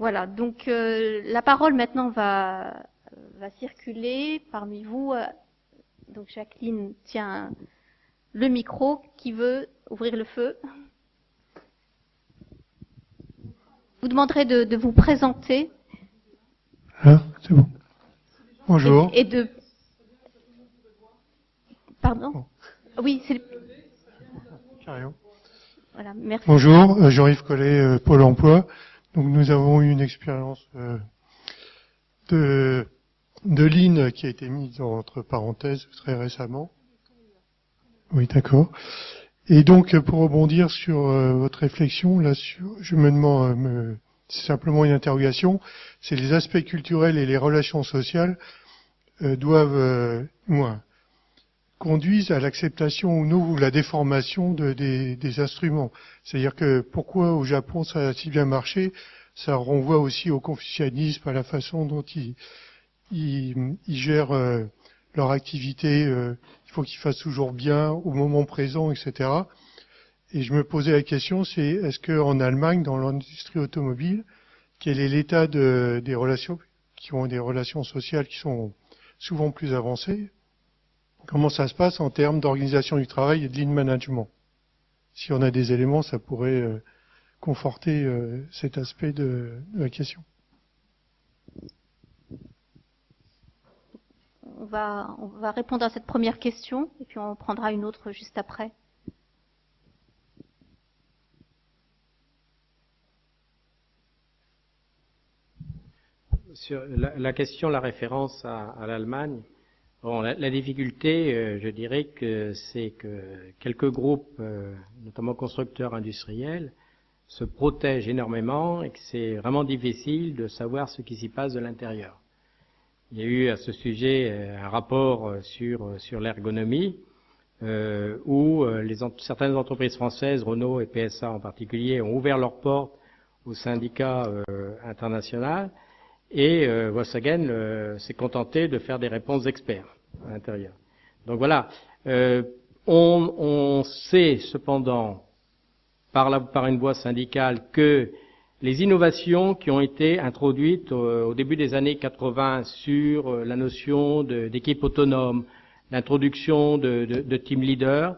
Voilà, donc la parole maintenant va circuler parmi vous. Donc Jacqueline tient le micro. Qui veut ouvrir le feu? Vous demanderez de vous présenter. Ah, c'est bon. Bonjour. Et de... Pardon? Bon. Oui, c'est... Carrément. Voilà, merci. Bonjour, Jean-Yves Collet, Pôle emploi. Donc nous avons eu une expérience de Lean qui a été mise entre parenthèses très récemment. Oui, d'accord. Et donc pour rebondir sur votre réflexion, là, je me demande, c'est simplement une interrogation, c'est les aspects culturels et les relations sociales conduisent à l'acceptation ou non ou la déformation des instruments. C'est-à-dire que pourquoi au Japon ça a si bien marché, ça renvoie aussi au confucianisme, à la façon dont ils gèrent leur activité. Il faut qu'ils fassent toujours bien au moment présent, etc. Et je me posais la question, c'est est-ce qu'en Allemagne, dans l'industrie automobile, quel est l'état des relations qui ont des relations sociales qui sont souvent plus avancées? Comment ça se passe en termes d'organisation du travail et de lean management? Si on a des éléments, ça pourrait conforter cet aspect de la question. On va répondre à cette première question et puis on prendra une autre juste après. Sur la question, la référence à l'Allemagne, bon, la difficulté, je dirais que c'est que quelques groupes, notamment constructeurs industriels, se protègent énormément et que c'est vraiment difficile de savoir ce qui s'y passe de l'intérieur. Il y a eu à ce sujet un rapport sur l'ergonomie où certaines entreprises françaises, Renault et PSA en particulier, ont ouvert leurs portes au syndicat international. Et Volkswagen s'est contenté de faire des réponses d'experts à l'intérieur. Donc voilà, on sait cependant par une voie syndicale que les innovations qui ont été introduites au début des années 80 sur la notion d'équipe autonome, l'introduction de team leader,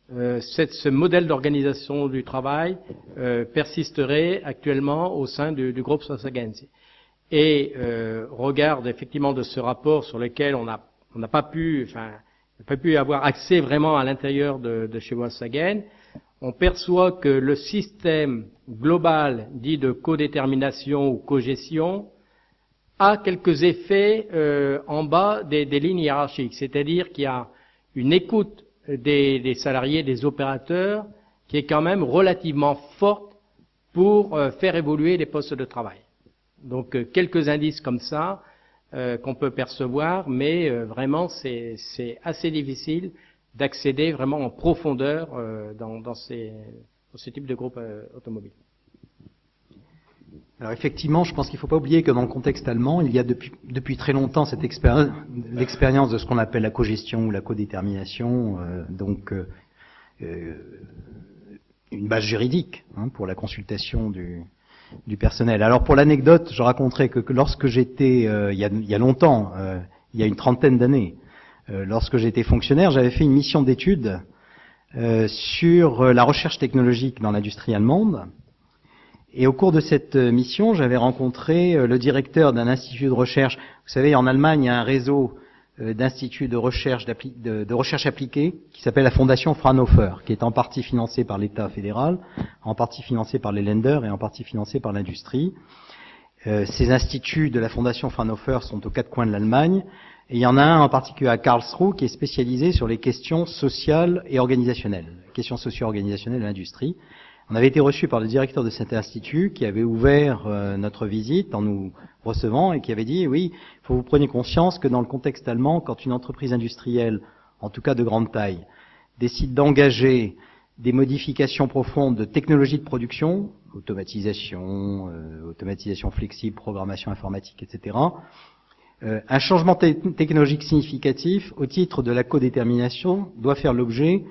ce modèle d'organisation du travail persisterait actuellement au sein du groupe Volkswagen. Et regarde effectivement de ce rapport sur lequel on n'a pas pu avoir accès vraiment à l'intérieur de chez Volkswagen, on perçoit que le système global dit de codétermination ou cogestion a quelques effets en bas des lignes hiérarchiques, c'est-à-dire qu'il y a une écoute des salariés, des opérateurs, qui est quand même relativement forte pour faire évoluer les postes de travail. Donc quelques indices comme ça qu'on peut percevoir, mais vraiment c'est assez difficile d'accéder vraiment en profondeur dans ce type de groupe automobile. Alors effectivement, je pense qu'il ne faut pas oublier que dans le contexte allemand, il y a depuis très longtemps cette l'expérience de ce qu'on appelle la cogestion ou la codétermination, une base juridique pour la consultation du personnel. Alors pour l'anecdote, je raconterai que lorsque j'étais, il y a longtemps, il y a une trentaine d'années, lorsque j'étais fonctionnaire, j'avais fait une mission d'études sur la recherche technologique dans l'industrie allemande. Et au cours de cette mission, j'avais rencontré le directeur d'un institut de recherche. Vous savez, en Allemagne, il y a un réseau d'instituts de recherche appliquée qui s'appelle la Fondation Fraunhofer, qui est en partie financée par l'État fédéral, en partie financée par les Länder et en partie financée par l'industrie. Ces instituts de la Fondation Fraunhofer sont aux quatre coins de l'Allemagne, et il y en a un en particulier à Karlsruhe qui est spécialisé sur les questions sociales et organisationnelles, questions socio-organisationnelles de l'industrie. On avait été reçu par le directeur de cet institut qui avait ouvert notre visite en nous recevant et qui avait dit, oui, il faut que vous preniez conscience que dans le contexte allemand, quand une entreprise industrielle, en tout cas de grande taille, décide d'engager des modifications profondes de technologies de production, automatisation flexible, programmation informatique, etc., un changement technologique significatif au titre de la codétermination doit faire l'objet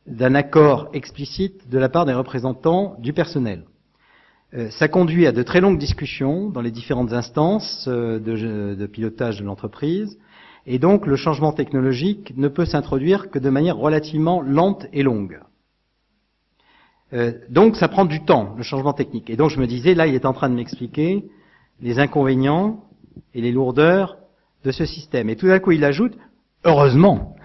d'un accord explicite de la part des représentants du personnel. Ça conduit à de très longues discussions dans les différentes instances de pilotage de l'entreprise. Et donc, le changement technologique ne peut s'introduire que de manière relativement lente et longue. Donc, ça prend du temps, le changement technique. Et donc, je me disais, là, il est en train de m'expliquer les inconvénients et les lourdeurs de ce système. Et tout d'un coup, il ajoute, heureusement.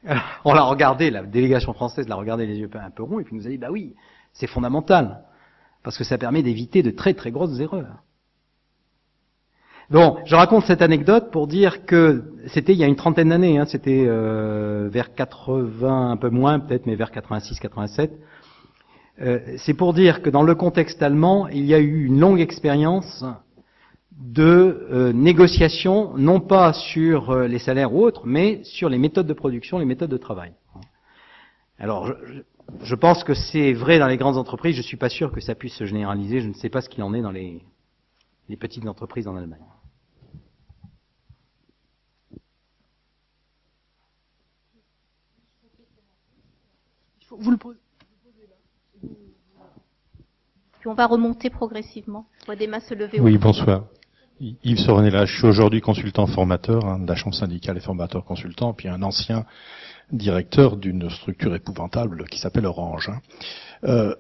Alors, on l'a regardé, la délégation française l'a regardé les yeux un peu ronds, et puis nous a dit, bah oui, c'est fondamental, parce que ça permet d'éviter de très très grosses erreurs. Bon, je raconte cette anecdote pour dire que c'était il y a une trentaine d'années, hein, c'était vers 80, un peu moins peut-être, mais vers 86, 87. C'est pour dire que dans le contexte allemand, il y a eu une longue expérience de négociation, non pas sur les salaires ou autres, mais sur les méthodes de production, les méthodes de travail. Alors, je pense que c'est vrai dans les grandes entreprises, je ne suis pas sûr que ça puisse se généraliser, je ne sais pas ce qu'il en est dans les petites entreprises en Allemagne. Vous le posez. Puis on va remonter progressivement. Je vois des mains se lever. Oui, bonsoir. Yves Sorenella, je suis aujourd'hui consultant formateur de la Chambre syndicale et formateur consultant, puis un ancien directeur d'une structure épouvantable qui s'appelle Orange. Je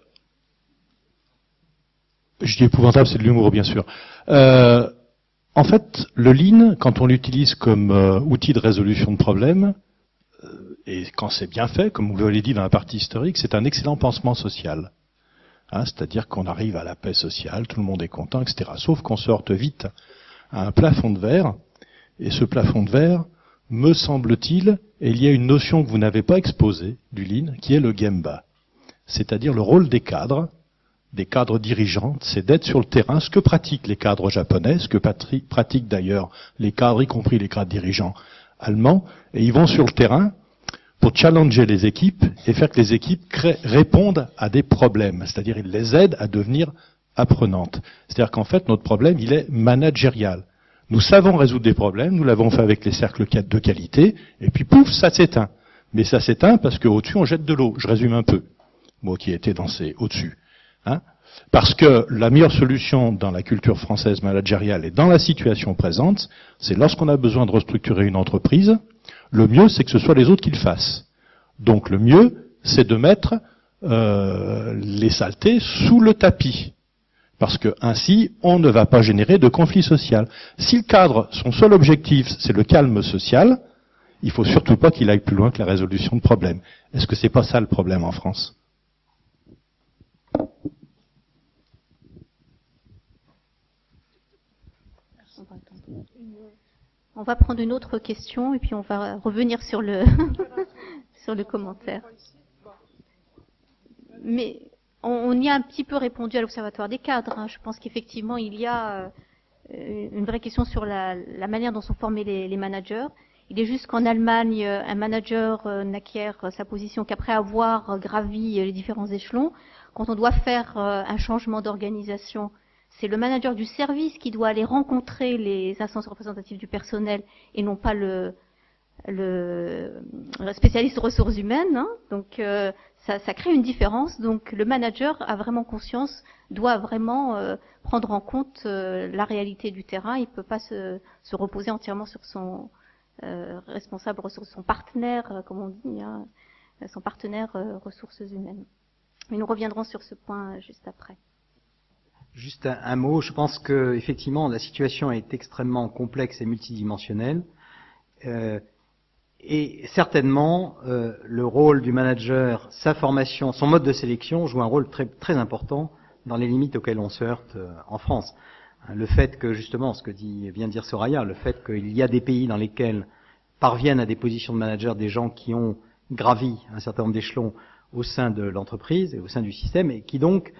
dis épouvantable, c'est de l'humour bien sûr. En fait, le Lean, quand on l'utilise comme outil de résolution de problèmes, et quand c'est bien fait, comme vous l'avez dit dans la partie historique, c'est un excellent pansement social. Hein, c'est-à-dire qu'on arrive à la paix sociale, tout le monde est content, etc. Sauf qu'on se heurte vite à un plafond de verre, et ce plafond de verre, me semble-t-il, et il y a une notion que vous n'avez pas exposée du Lean, qui est le Gemba. C'est-à-dire le rôle des cadres dirigeants, c'est d'être sur le terrain, ce que pratiquent les cadres japonais, ce que pratiquent d'ailleurs les cadres, y compris les cadres dirigeants allemands, et ils vont sur le terrain pour challenger les équipes et faire que les équipes répondent à des problèmes. C'est-à-dire ils les aident à devenir apprenantes. C'est-à-dire qu'en fait, notre problème, il est managérial. Nous savons résoudre des problèmes, nous l'avons fait avec les cercles de qualité, et puis pouf, ça s'éteint. Mais ça s'éteint parce qu'au-dessus, on jette de l'eau. Je résume un peu. Moi qui étais dans ces au-dessus. Hein, parce que la meilleure solution dans la culture française managériale et dans la situation présente, c'est lorsqu'on a besoin de restructurer une entreprise, le mieux, c'est que ce soit les autres qui le fassent. Donc le mieux, c'est de mettre les saletés sous le tapis. Parce que ainsi, on ne va pas générer de conflit social. Si le cadre, son seul objectif, c'est le calme social, il faut surtout pas qu'il aille plus loin que la résolution de problèmes. Est-ce que c'est pas ça le problème en France ? On va prendre une autre question et puis on va revenir sur le sur le commentaire. Mais on y a un petit peu répondu à l'Observatoire des cadres. Hein. Je pense qu'effectivement il y a une vraie question sur la manière dont sont formés les managers. Il est juste qu'en Allemagne, un manager n'acquiert sa position qu'après avoir gravi les différents échelons. Quand on doit faire un changement d'organisation, c'est le manager du service qui doit aller rencontrer les instances représentatives du personnel et non pas le spécialiste ressources humaines. Hein. Donc ça crée une différence. Donc le manager a vraiment conscience, doit vraiment prendre en compte la réalité du terrain. Il ne peut pas se reposer entièrement sur son responsable ressources, son partenaire, comme on dit, hein, son partenaire ressources humaines. Mais nous reviendrons sur ce point juste après. Juste un mot, je pense que effectivement la situation est extrêmement complexe et multidimensionnelle, et certainement le rôle du manager, sa formation, son mode de sélection joue un rôle très très important dans les limites auxquelles on se heurte en France. Le fait que justement, ce que vient de dire Soraya, le fait qu'il y a des pays dans lesquels parviennent à des positions de manager des gens qui ont gravi un certain nombre d'échelons au sein de l'entreprise et au sein du système, et qui donc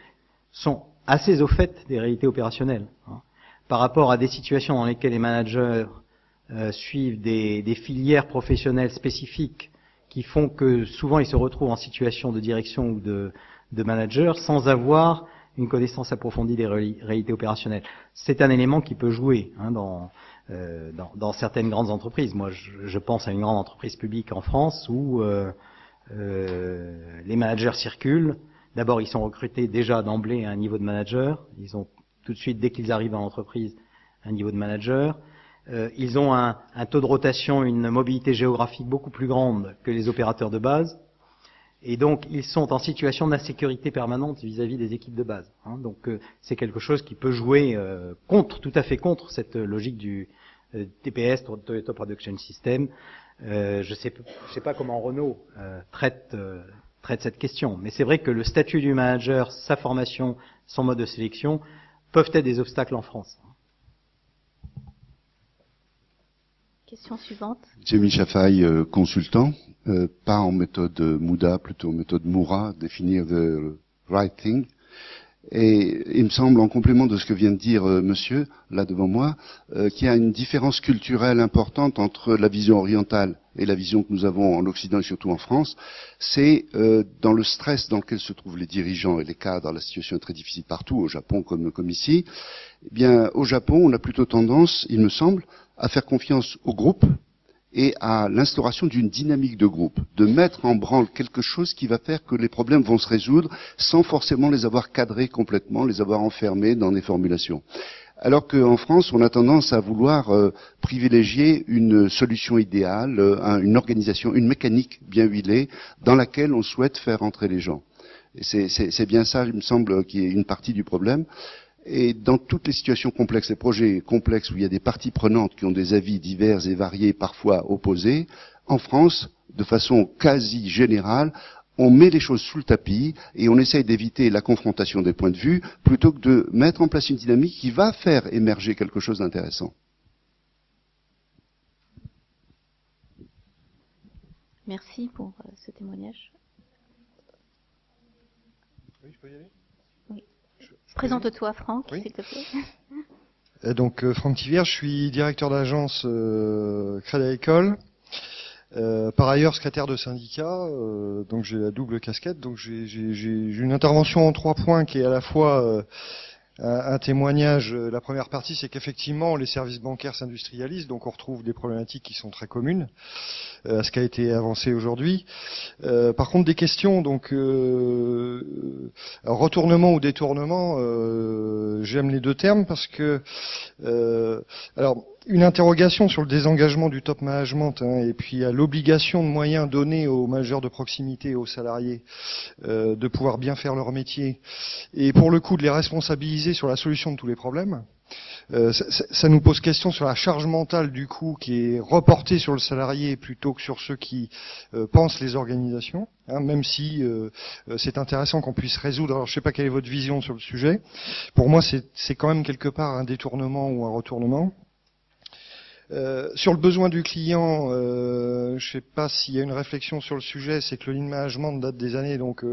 sont assez au fait des réalités opérationnelles, hein, par rapport à des situations dans lesquelles les managers suivent des filières professionnelles spécifiques qui font que souvent ils se retrouvent en situation de direction ou de manager sans avoir une connaissance approfondie des réalités opérationnelles. C'est un élément qui peut jouer hein, dans certaines grandes entreprises. Moi, je pense à une grande entreprise publique en France où les managers circulent, D'abord, ils sont recrutés déjà d'emblée à un niveau de manager. Ils ont tout de suite, dès qu'ils arrivent dans l'entreprise, un niveau de manager. Ils ont un taux de rotation, une mobilité géographique beaucoup plus grande que les opérateurs de base. Et donc, ils sont en situation d'insécurité permanente vis-à-vis des équipes de base. Donc, c'est quelque chose qui peut jouer tout à fait contre cette logique du TPS, Toyota Production System. Je sais pas comment Renault traite cette question, mais c'est vrai que le statut du manager, sa formation, son mode de sélection peuvent être des obstacles en France. Question suivante. Jamil Chafaï, consultant, pas en méthode Mouda, plutôt en méthode Moura, définir the right thing. Et il me semble, en complément de ce que vient de dire monsieur, là devant moi, qu'il y a une différence culturelle importante entre la vision orientale et la vision que nous avons en Occident et surtout en France. C'est dans le stress dans lequel se trouvent les dirigeants et les cadres, la situation est très difficile partout, au Japon comme ici. Eh bien, au Japon, on a plutôt tendance, il me semble, à faire confiance au groupe et à l'instauration d'une dynamique de groupe, de mettre en branle quelque chose qui va faire que les problèmes vont se résoudre sans forcément les avoir cadrés complètement, les avoir enfermés dans des formulations. Alors qu'en France, on a tendance à vouloir privilégier une solution idéale, une organisation, une mécanique bien huilée dans laquelle on souhaite faire entrer les gens. Et c'est bien ça, il me semble, qui est une partie du problème. Et dans toutes les situations complexes, les projets complexes où il y a des parties prenantes qui ont des avis divers et variés, parfois opposés, en France, de façon quasi générale, on met les choses sous le tapis et on essaye d'éviter la confrontation des points de vue plutôt que de mettre en place une dynamique qui va faire émerger quelque chose d'intéressant. Merci pour ce témoignage. Oui, je peux y aller ? Oui. Présente-toi, Franck, Oui. s'il te plaît. Donc, Franck Tivière, je suis directeur d'agence Crédit Agricole. Par ailleurs, secrétaire de syndicat, donc j'ai la double casquette. Donc j'ai une intervention en 3 points qui est à la fois un témoignage. La première partie, c'est qu'effectivement, les services bancaires s'industrialisent, donc on retrouve des problématiques qui sont très communes à ce qui a été avancé aujourd'hui. Par contre, des questions, donc retournement ou détournement, j'aime les deux termes parce que alors une interrogation sur le désengagement du top management et puis à l'obligation de moyens donnés aux managers de proximité et aux salariés de pouvoir bien faire leur métier et pour le coup de les responsabiliser sur la solution de tous les problèmes. Ça nous pose question sur la charge mentale du coup qui est reportée sur le salarié plutôt que sur ceux qui pensent les organisations, même si c'est intéressant qu'on puisse résoudre. Alors je ne sais pas quelle est votre vision sur le sujet. Pour moi c'est quand même quelque part un détournement ou un retournement. Sur le besoin du client, je ne sais pas s'il y a une réflexion sur le sujet, c'est que le lean management date des années donc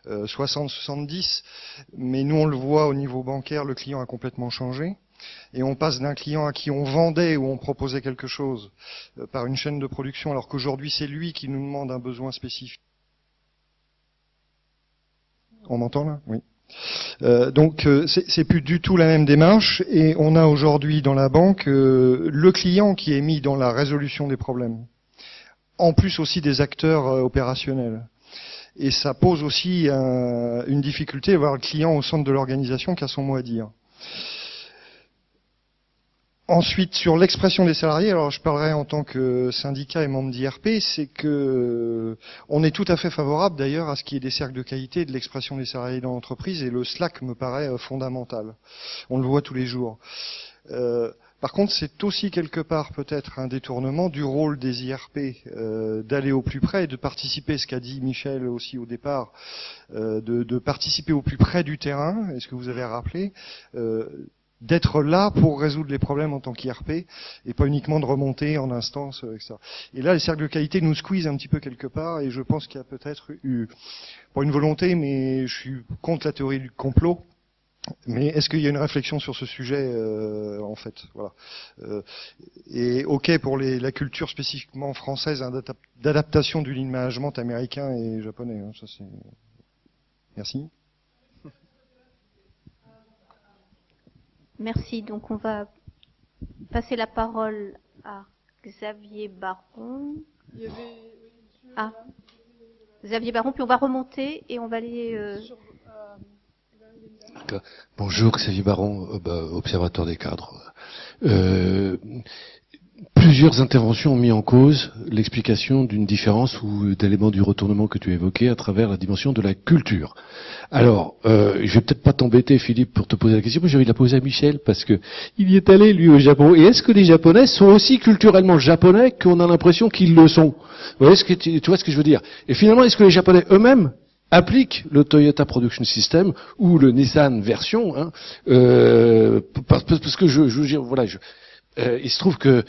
60-70, mais nous on le voit au niveau bancaire, le client a complètement changé. Et on passe d'un client à qui on vendait ou on proposait quelque chose par une chaîne de production, alors qu'aujourd'hui c'est lui qui nous demande un besoin spécifique. On m'entend là ? Oui. Donc c'est plus du tout la même démarche et on a aujourd'hui dans la banque le client qui est mis dans la résolution des problèmes, en plus aussi des acteurs opérationnels. Et ça pose aussi une difficulté à avoir le client au centre de l'organisation qui a son mot à dire. Ensuite, sur l'expression des salariés, alors je parlerai en tant que syndicat et membre d'IRP, c'est que on est tout à fait favorable d'ailleurs à ce qu'il y ait des cercles de qualité et de l'expression des salariés dans l'entreprise, et le Slack me paraît fondamental. On le voit tous les jours. Par contre, c'est aussi quelque part peut-être un détournement du rôle des IRP d'aller au plus près et de participer, ce qu'a dit Michel aussi au départ, de participer au plus près du terrain, est-ce que vous avez rappelé d'être là pour résoudre les problèmes en tant qu'IRP et pas uniquement de remonter en instance, etc. Et là, les cercles de qualité nous squeezent un petit peu quelque part et je pense qu'il y a peut-être eu, pas une volonté, mais je suis contre la théorie du complot. Mais est-ce qu'il y a une réflexion sur ce sujet en fait, voilà. Et ok pour la culture spécifiquement française d'adaptation du lean management américain et japonais. Ça c'est. Merci. Merci. Donc on va passer la parole à Xavier Baron. Il y avait, Ah. Xavier Baron, puis on va remonter et on va aller... Bonjour, Xavier Baron, observateur des cadres. Plusieurs interventions ont mis en cause l'explication d'une différence ou d'éléments du retournement que tu évoquais à travers la dimension de la culture. Alors, je vais peut-être pas t'embêter, Philippe, pour te poser la question, mais j'ai envie de la poser à Michel, parce que il y est allé, lui, au Japon. Et est-ce que les Japonais sont aussi culturellement japonais qu'on a l'impression qu'ils le sont? Vous voyez tu vois ce que je veux dire? Et finalement, est-ce que les Japonais eux-mêmes applique le Toyota Production System ou le Nissan version, parce que il se trouve que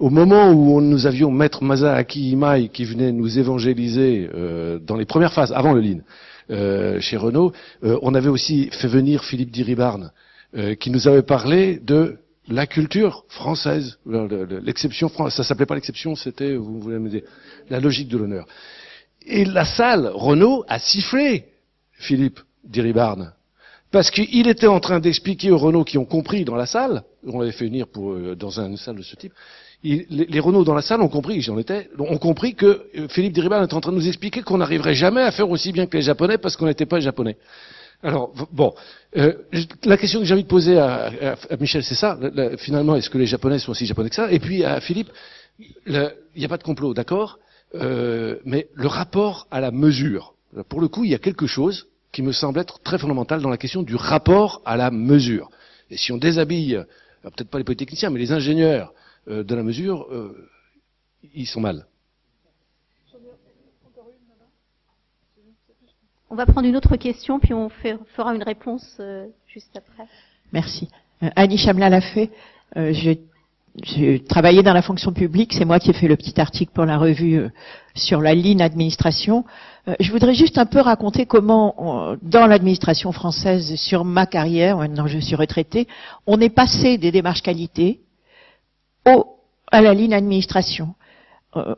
au moment où nous avions Maître Masaaki Imai qui venait nous évangéliser dans les premières phases, avant le Lean, chez Renault, on avait aussi fait venir Philippe Diribarne, qui nous avait parlé de la culture française, l'exception française. Ça s'appelait pas l'exception, c'était, vous voulez me dire, la logique de l'honneur. Et la salle Renault a sifflé Philippe Diribarne, parce qu'il était en train d'expliquer aux Renault qui ont compris dans la salle, on l'avait fait venir dans une salle de ce type, les Renault dans la salle ont compris, ont compris que Philippe Diribarne était en train de nous expliquer qu'on n'arriverait jamais à faire aussi bien que les Japonais parce qu'on n'était pas Japonais. Alors, bon, la question que j'ai envie de poser à Michel, c'est ça, finalement, est-ce que les Japonais sont aussi Japonais que ça? Et puis à Philippe, il n'y a pas de complot, d'accord? Mais le rapport à la mesure, pour le coup, il y a quelque chose qui me semble être très fondamental dans la question du rapport à la mesure. Et si on déshabille, peut-être pas les polytechniciens, mais les ingénieurs de la mesure, ils sont mal. On va prendre une autre question, puis on fera une réponse juste après. Merci. Annie Chamla l'a fait. J'ai travaillé dans la fonction publique, c'est moi qui ai fait le petit article pour la revue sur la ligne administration. Je voudrais juste un peu raconter comment, dans l'administration française, sur ma carrière, maintenant je suis retraitée, on est passé des démarches qualité à la ligne administration.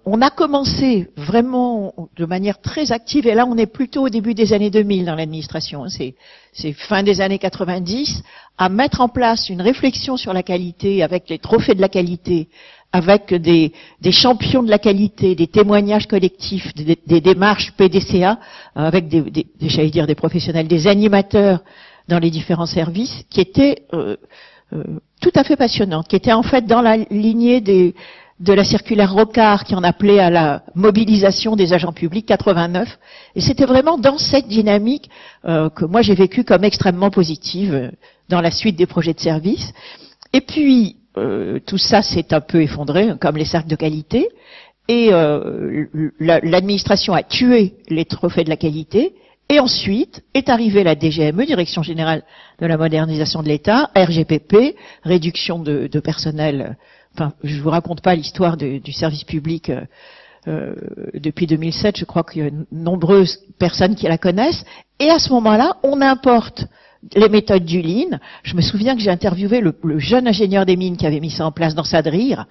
On a commencé vraiment de manière très active, et là on est plutôt au début des années 2000 dans l'administration, c'est fin des années 90, à mettre en place une réflexion sur la qualité avec les trophées de la qualité, avec des champions de la qualité, des témoignages collectifs, des démarches PDCA, avec j'allais dire des professionnels, des animateurs dans les différents services, qui étaient tout à fait passionnantes, qui étaient en fait dans la lignée de la circulaire Rocard qui en appelait à la mobilisation des agents publics 89. Et c'était vraiment dans cette dynamique que moi j'ai vécu comme extrêmement positive dans la suite des projets de service. Et puis, tout ça s'est un peu effondré, comme les cercles de qualité. Et l'administration a tué les trophées de la qualité. Et ensuite est arrivée la DGME, Direction Générale de la Modernisation de l'État, RGPP, réduction de personnel. Enfin, je vous raconte pas l'histoire du service public depuis 2007. Je crois qu'il y a de nombreuses personnes qui la connaissent. Et à ce moment-là, on importe les méthodes du Lean. Je me souviens que j'ai interviewé le jeune ingénieur des mines qui avait mis ça en place dans Sadrir.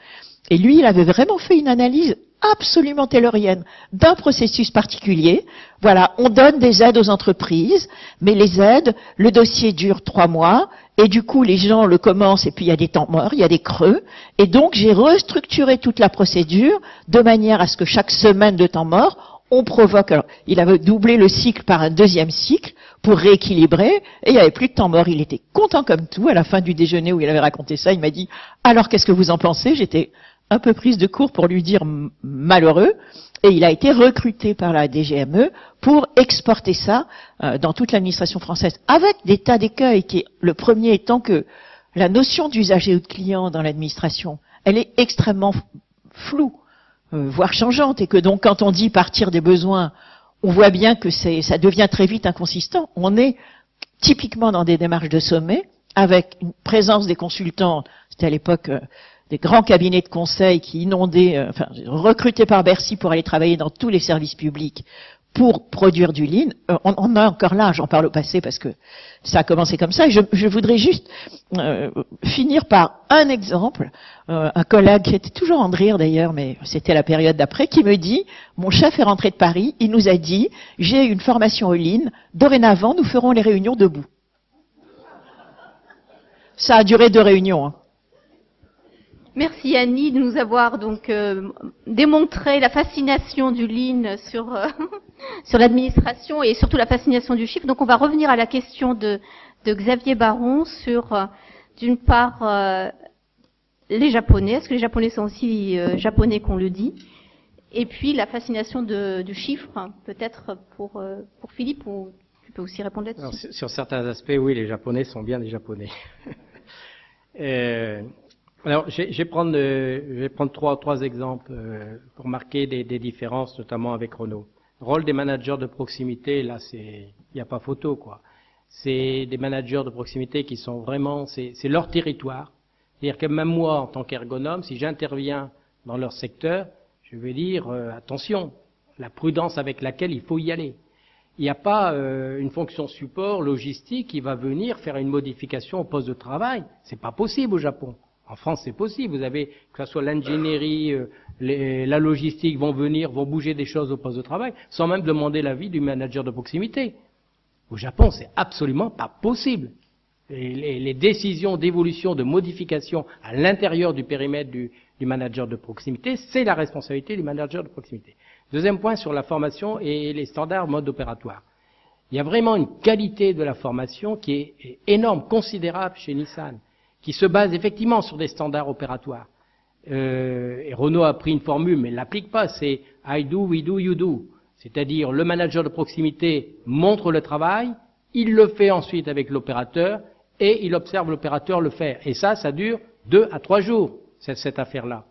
Et lui, il avait vraiment fait une analyse absolument taylorienne d'un processus particulier. Voilà, on donne des aides aux entreprises, mais les aides, le dossier dure 3 mois, et du coup, les gens le commencent, et puis il y a des temps morts, il y a des creux. Et donc, j'ai restructuré toute la procédure de manière à ce que chaque semaine de temps mort, on provoque... Alors, il avait doublé le cycle par un deuxième cycle pour rééquilibrer, et il n'y avait plus de temps mort. Il était content comme tout. À la fin du déjeuner où il avait raconté ça, il m'a dit « Alors, qu'est-ce que vous en pensez ?» J'étais un peu prise de court pour lui dire malheureux, et il a été recruté par la DGME pour exporter ça dans toute l'administration française, avec des tas d'écueils, qui le premier étant que la notion d'usager ou de client dans l'administration, elle est extrêmement floue, voire changeante, et que donc quand on dit partir des besoins, on voit bien que ça devient très vite inconsistant. On est typiquement dans des démarches de sommet, avec une présence des consultants, c'était à l'époque... des grands cabinets de conseil qui inondaient, recrutés par Bercy pour aller travailler dans tous les services publics pour produire du Lean. On a encore là, j'en parle au passé parce que ça a commencé comme ça. Et je voudrais juste finir par un exemple. Un collègue qui était toujours en rire d'ailleurs, mais c'était la période d'après, qui me dit, mon chef est rentré de Paris, il nous a dit, j'ai une formation au Lean, dorénavant nous ferons les réunions debout. Ça a duré 2 réunions. Hein. Merci Annie de nous avoir donc démontré la fascination du Lean sur sur l'administration et surtout la fascination du chiffre. Donc on va revenir à la question de Xavier Baron sur d'une part les Japonais. Est-ce que les Japonais sont aussi japonais qu'on le dit? Et puis la fascination du chiffre, peut-être pour Philippe, ou tu peux aussi répondre là-dessus. Sur certains aspects, oui, les Japonais sont bien des Japonais. Alors, je vais prendre trois exemples pour marquer des différences, notamment avec Renault. Le rôle des managers de proximité, là, il n'y a pas photo, quoi. C'est des managers de proximité qui sont vraiment, c'est leur territoire. C'est-à-dire que même moi, en tant qu'ergonome, si j'interviens dans leur secteur, je vais dire attention, la prudence avec laquelle il faut y aller. Il n'y a pas une fonction support logistique qui va venir faire une modification au poste de travail. C'est pas possible au Japon. En France, c'est possible. Vous avez, que ce soit l'ingénierie, la logistique vont bouger des choses au poste de travail, sans même demander l'avis du manager de proximité. Au Japon, c'est absolument pas possible. Et les décisions d'évolution, de modification à l'intérieur du périmètre du manager de proximité, c'est la responsabilité du manager de proximité. Deuxième point sur la formation et les standards mode opératoire. Il y a vraiment une qualité de la formation qui est énorme, considérable chez Nissan, qui se base effectivement sur des standards opératoires. Et Renault a pris une formule, mais ne l'applique pas, c'est I do, we do, you do. C'est-à-dire le manager de proximité montre le travail, il le fait ensuite avec l'opérateur, et il observe l'opérateur le faire. Et ça dure 2 à 3 jours, cette affaire-là.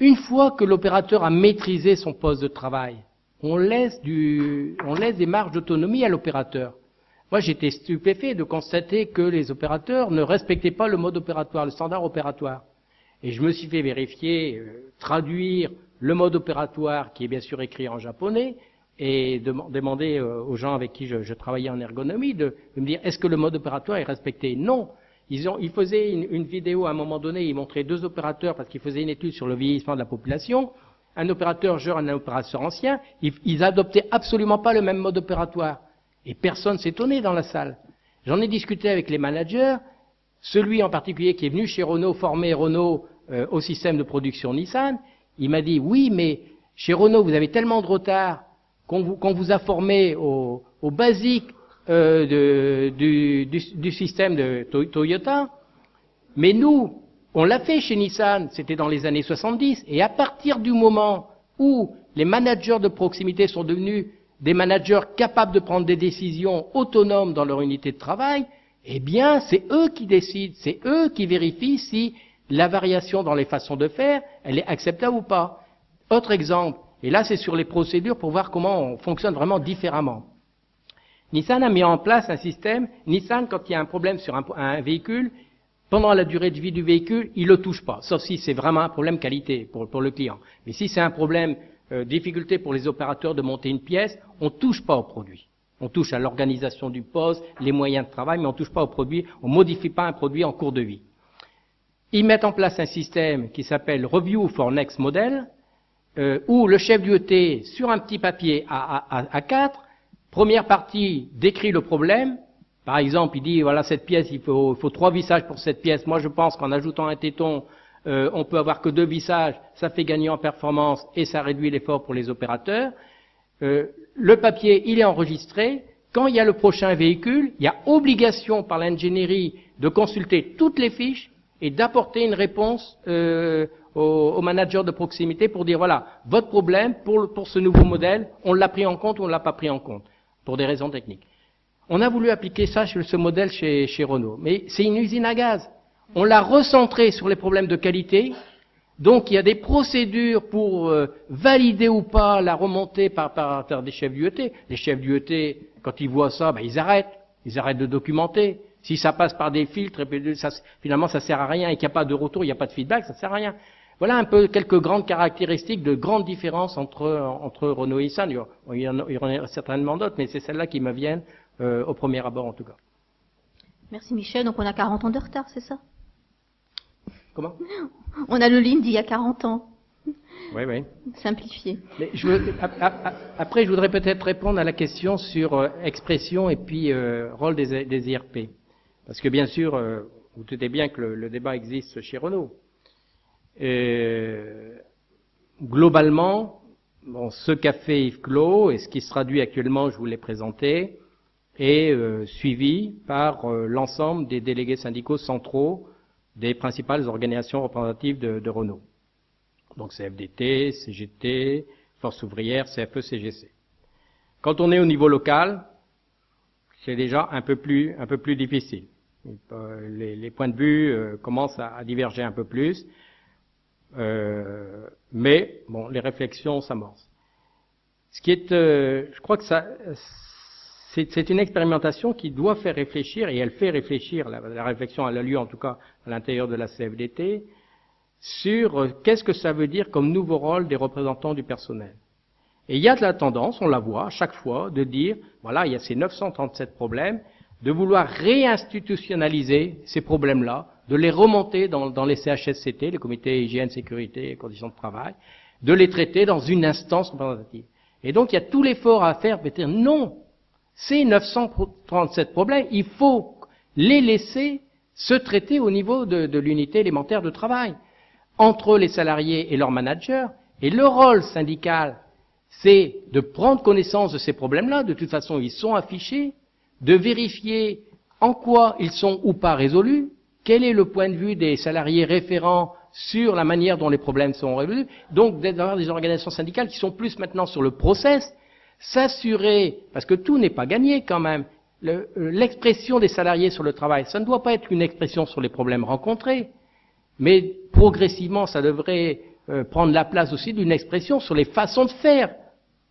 Une fois que l'opérateur a maîtrisé son poste de travail, on laisse des marges d'autonomie à l'opérateur. Moi, j'étais stupéfait de constater que les opérateurs ne respectaient pas le mode opératoire, le standard opératoire. Et je me suis fait vérifier, traduire le mode opératoire, qui est bien sûr écrit en japonais, et demander aux gens avec qui je travaillais en ergonomie de me dire est-ce que le mode opératoire est respecté? Non. Ils faisaient une vidéo à un moment donné, ils montraient 2 opérateurs parce qu'ils faisaient une étude sur le vieillissement de la population, un opérateur jeune, un opérateur ancien, ils adoptaient absolument pas le même mode opératoire. Et personne s'étonnait dans la salle. J'en ai discuté avec les managers, celui en particulier qui est venu chez Renault, former Renault au système de production Nissan, il m'a dit oui, mais chez Renault vous avez tellement de retard qu'on vous a formé au basique du système de Toyota, mais nous, on l'a fait chez Nissan, c'était dans les années 70, et à partir du moment où les managers de proximité sont devenus des managers capables de prendre des décisions autonomes dans leur unité de travail, eh bien, c'est eux qui décident, c'est eux qui vérifient si la variation dans les façons de faire, elle est acceptable ou pas. Autre exemple, et là c'est sur les procédures pour voir comment on fonctionne vraiment différemment. Nissan a mis en place un système, Nissan, quand il y a un problème sur un véhicule, pendant la durée de vie du véhicule, il ne le touche pas, sauf si c'est vraiment un problème qualité pour le client. Mais si c'est un problème difficulté pour les opérateurs de monter une pièce, on ne touche pas au produit. On touche à l'organisation du poste, les moyens de travail, mais on ne touche pas au produit, on ne modifie pas un produit en cours de vie. Ils mettent en place un système qui s'appelle Review for Next Model, où le chef d'UET, sur un petit papier A4, première partie décrit le problème. Par exemple, il dit, voilà, cette pièce, il faut 3 vissages pour cette pièce. Moi, je pense qu'en ajoutant un téton, on peut avoir que 2 vissages, ça fait gagner en performance et ça réduit l'effort pour les opérateurs. Le papier, il est enregistré. Quand il y a le prochain véhicule, il y a obligation par l'ingénierie de consulter toutes les fiches et d'apporter une réponse au manager de proximité pour dire, voilà, votre problème pour ce nouveau modèle, on l'a pris en compte ou on ne l'a pas pris en compte, pour des raisons techniques. On a voulu appliquer ça sur ce modèle chez Renault, mais c'est une usine à gaz. On l'a recentré sur les problèmes de qualité, donc il y a des procédures pour valider ou pas la remontée par des chefs d'UET. Les chefs d'UET, quand ils voient ça, ils arrêtent de documenter. Si ça passe par des filtres, finalement ça sert à rien et qu'il n'y a pas de retour, il n'y a pas de feedback, ça sert à rien. Voilà un peu quelques grandes caractéristiques de grandes différences entre Renault et Nissan. Il y en a certainement d'autres, mais c'est celles-là qui me viennent au premier abord en tout cas. Merci Michel. Donc on a 40 ans de retard, c'est ça? Comment? On a le Lean d'il y a 40 ans. Oui, oui. Simplifié. Mais après, je voudrais peut-être répondre à la question sur expression et puis rôle des IRP. Parce que bien sûr, vous doutez bien que le débat existe chez Renault. Globalement, bon, ce qu'a fait Yves Clos et ce qui se traduit actuellement, je vous l'ai présenté, est suivi par l'ensemble des délégués syndicaux centraux des principales organisations représentatives de Renault. Donc CFDT, CGT, Force ouvrière, CFE, CGC. Quand on est au niveau local, c'est déjà un peu plus difficile. Les points de vue commencent à diverger un peu plus. Mais bon, les réflexions s'amorcent. Ce qui est, je crois que c'est une expérimentation qui doit faire réfléchir, et elle fait réfléchir, la réflexion elle a lieu en tout cas à l'intérieur de la CFDT, sur qu'est-ce que ça veut dire comme nouveau rôle des représentants du personnel. Et il y a de la tendance, on la voit à chaque fois, de dire, voilà, il y a ces 937 problèmes, de vouloir réinstitutionnaliser ces problèmes-là, de les remonter dans les CHSCT, les comités hygiène, sécurité et conditions de travail, de les traiter dans une instance représentative. Et donc il y a tout l'effort à faire, mais dire non, ces 937 problèmes, il faut les laisser se traiter au niveau de l'unité élémentaire de travail, entre les salariés et leurs managers, et le rôle syndical, c'est de prendre connaissance de ces problèmes-là, de toute façon ils sont affichés, de vérifier en quoi ils sont ou pas résolus, quel est le point de vue des salariés référents sur la manière dont les problèmes sont résolus, donc d'avoir des organisations syndicales qui sont plus maintenant sur le process, s'assurer, parce que tout n'est pas gagné quand même, l'expression des salariés sur le travail, ça ne doit pas être une expression sur les problèmes rencontrés, mais progressivement ça devrait prendre la place aussi d'une expression sur les façons de faire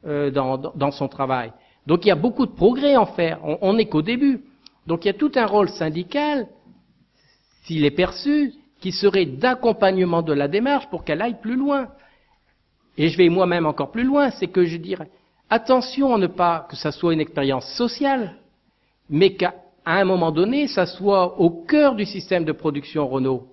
dans son travail. Donc il y a beaucoup de progrès à en faire, on n'est qu'au début. Donc il y a tout un rôle syndical, s'il est perçu, qui serait d'accompagnement de la démarche pour qu'elle aille plus loin. Et je vais moi-même encore plus loin, c'est que je dirais, attention à ne pas que ça soit une expérience sociale, mais qu'à un moment donné, ça soit au cœur du système de production Renault.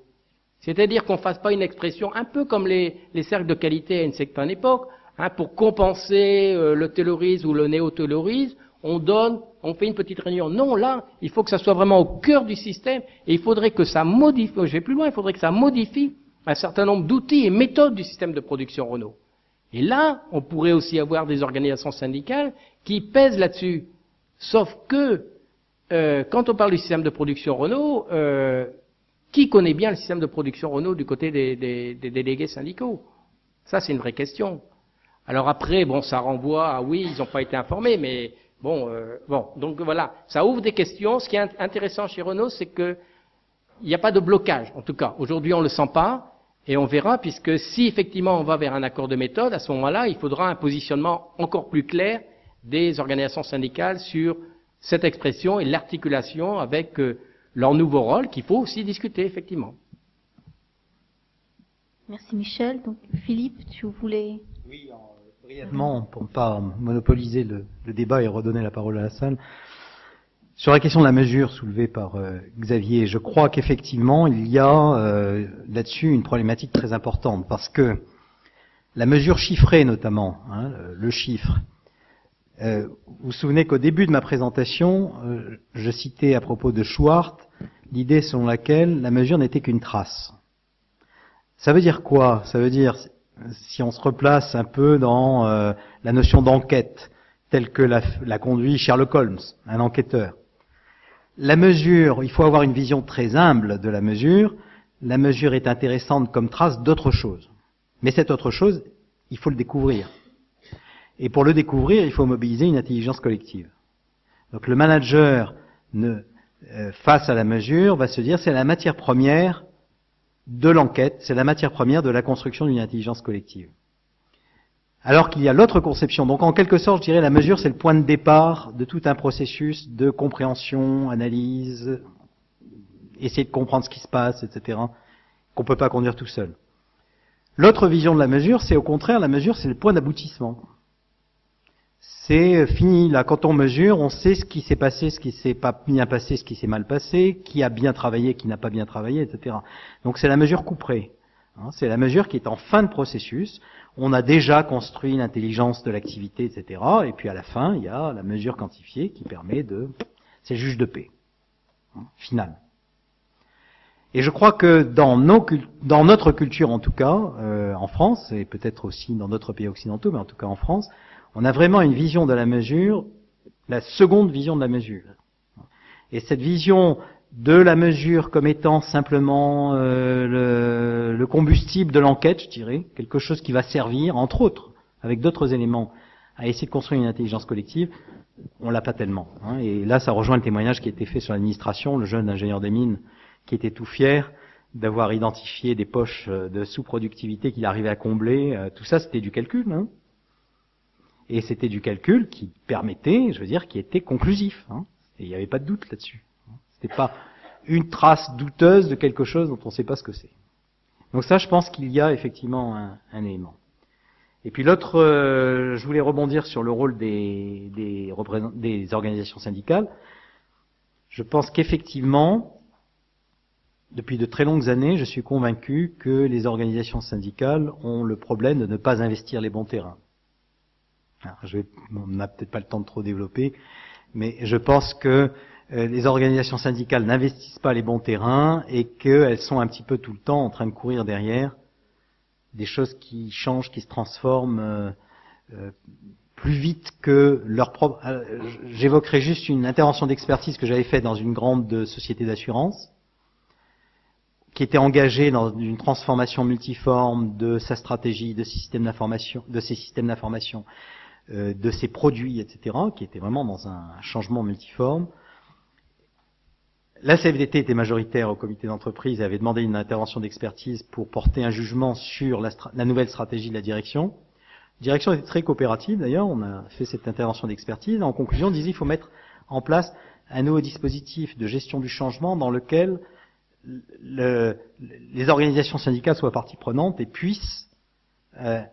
C'est-à-dire qu'on ne fasse pas une expression un peu comme les cercles de qualité à une certaine époque, pour compenser le taylorisme ou le néo-taylorisme, on fait une petite réunion. Non, là, il faut que ça soit vraiment au cœur du système, et il faudrait que ça modifie, je vais plus loin, il faudrait que ça modifie un certain nombre d'outils et méthodes du système de production Renault. Et là, on pourrait aussi avoir des organisations syndicales qui pèsent là-dessus. Sauf que, quand on parle du système de production Renault, qui connaît bien le système de production Renault du côté des délégués syndicaux? Ça, c'est une vraie question. Alors après, bon, ça renvoie à oui, ils n'ont pas été informés, mais bon, donc voilà, ça ouvre des questions. Ce qui est intéressant chez Renault, c'est que il n'y a pas de blocage. En tout cas, aujourd'hui, on le sent pas, et on verra, puisque si effectivement on va vers un accord de méthode, à ce moment-là, il faudra un positionnement encore plus clair des organisations syndicales sur cette expression et l'articulation avec leur nouveau rôle, qu'il faut aussi discuter, effectivement. Merci Michel. Donc Philippe, tu voulais... Oui, brièvement, pour ne pas monopoliser le débat et redonner la parole à la salle. Sur la question de la mesure soulevée par Xavier, je crois qu'effectivement, il y a là-dessus une problématique très importante, parce que la mesure chiffrée notamment, le chiffre, vous vous souvenez qu'au début de ma présentation, je citais à propos de Schwartz l'idée selon laquelle la mesure n'était qu'une trace. Ça veut dire quoi? Ça veut dire, si on se replace un peu dans la notion d'enquête, telle que l'a conduit Sherlock Holmes, un enquêteur. La mesure, il faut avoir une vision très humble de la mesure. La mesure est intéressante comme trace d'autre chose. Mais cette autre chose, il faut le découvrir. Et pour le découvrir, il faut mobiliser une intelligence collective. Donc le manager, face à la mesure, va se dire c'est la matière première de l'enquête, c'est la matière première de la construction d'une intelligence collective. Alors qu'il y a l'autre conception. Donc en quelque sorte, je dirais la mesure, c'est le point de départ de tout un processus de compréhension, analyse, essayer de comprendre ce qui se passe, etc., qu'on ne peut pas conduire tout seul. L'autre vision de la mesure, c'est au contraire, la mesure, c'est le point d'aboutissement. C'est fini, là, quand on mesure, on sait ce qui s'est passé, ce qui s'est pas bien passé, ce qui s'est mal passé, qui a bien travaillé, qui n'a pas bien travaillé, etc. Donc c'est la mesure couperée. C'est la mesure qui est en fin de processus. On a déjà construit l'intelligence de l'activité, etc. Et puis à la fin, il y a la mesure quantifiée qui permet de... C'est le juge de paix. Final. Et je crois que dans notre culture, en tout cas, en France, et peut-être aussi dans d'autres pays occidentaux, mais en tout cas en France, on a vraiment une vision de la mesure, la seconde vision de la mesure. Et cette vision de la mesure comme étant simplement le combustible de l'enquête, je dirais, quelque chose qui va servir, entre autres, avec d'autres éléments, à essayer de construire une intelligence collective, on l'a pas tellement. Hein. Et là, ça rejoint le témoignage qui a été fait sur l'administration, le jeune ingénieur des mines qui était tout fier d'avoir identifié des poches de sous-productivité qu'il arrivait à combler. Tout ça, c'était du calcul. Hein. Et c'était du calcul qui permettait, je veux dire, qui était conclusif. Hein. Et il n'y avait pas de doute là-dessus. C'était pas une trace douteuse de quelque chose dont on ne sait pas ce que c'est. Donc ça, je pense qu'il y a effectivement un élément. Et puis l'autre, je voulais rebondir sur le rôle des organisations syndicales. Je pense qu'effectivement, depuis de très longues années, je suis convaincu que les organisations syndicales ont le problème de ne pas investir les bons terrains. Alors, on n'a peut-être pas le temps de trop développer, mais je pense que les organisations syndicales n'investissent pas les bons terrains et qu'elles sont un petit peu tout le temps en train de courir derrière des choses qui changent, qui se transforment plus vite que leur propre... J'évoquerai juste une intervention d'expertise que j'avais faite dans une grande société d'assurance qui était engagée dans une transformation multiforme de sa stratégie, de ses systèmes d'information, de ses produits, etc., qui était vraiment dans un changement multiforme. La CFDT était majoritaire au comité d'entreprise et avait demandé une intervention d'expertise pour porter un jugement sur la nouvelle stratégie de la direction. La direction était très coopérative d'ailleurs, on a fait cette intervention d'expertise. En conclusion, on disait qu'il faut mettre en place un nouveau dispositif de gestion du changement dans lequel les organisations syndicales soient partie prenante et puissent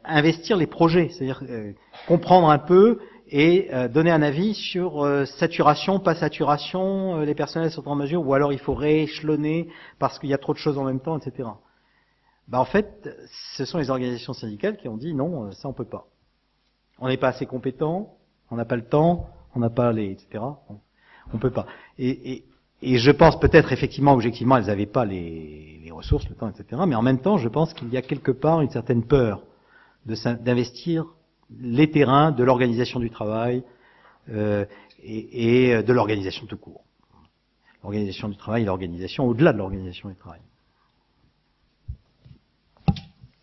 investir les projets, c'est-à-dire comprendre un peu et donner un avis sur saturation, pas saturation, les personnels sont en mesure, ou alors il faut rééchelonner parce qu'il y a trop de choses en même temps, etc. En fait, ce sont les organisations syndicales qui ont dit non, ça on peut pas. On n'est pas assez compétent, on n'a pas le temps, on n'a pas les, etc. On peut pas. Et je pense peut-être effectivement, objectivement, elles n'avaient pas les ressources, le temps, etc. Mais en même temps, je pense qu'il y a quelque part une certaine peur d'investir les terrains de l'organisation du travail et de l'organisation tout court. L'organisation du travail et l'organisation au-delà de l'organisation du travail.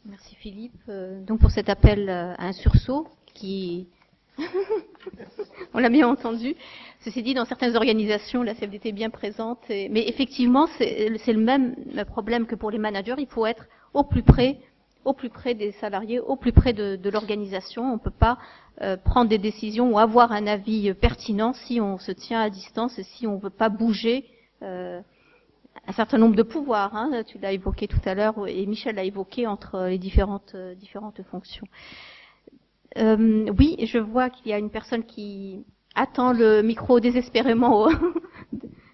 Merci Philippe. Donc pour cet appel à un sursaut qui... On l'a bien entendu. Ceci dit, dans certaines organisations, la CFDT est bien présente. Mais effectivement, c'est le même problème que pour les managers. Il faut être au plus près des salariés, au plus près de l'organisation. On ne peut pas prendre des décisions ou avoir un avis pertinent si on se tient à distance et si on ne veut pas bouger un certain nombre de pouvoirs. Hein. Tu l'as évoqué tout à l'heure et Michel l'a évoqué entre les différentes fonctions. Oui, je vois qu'il y a une personne qui attend le micro désespérément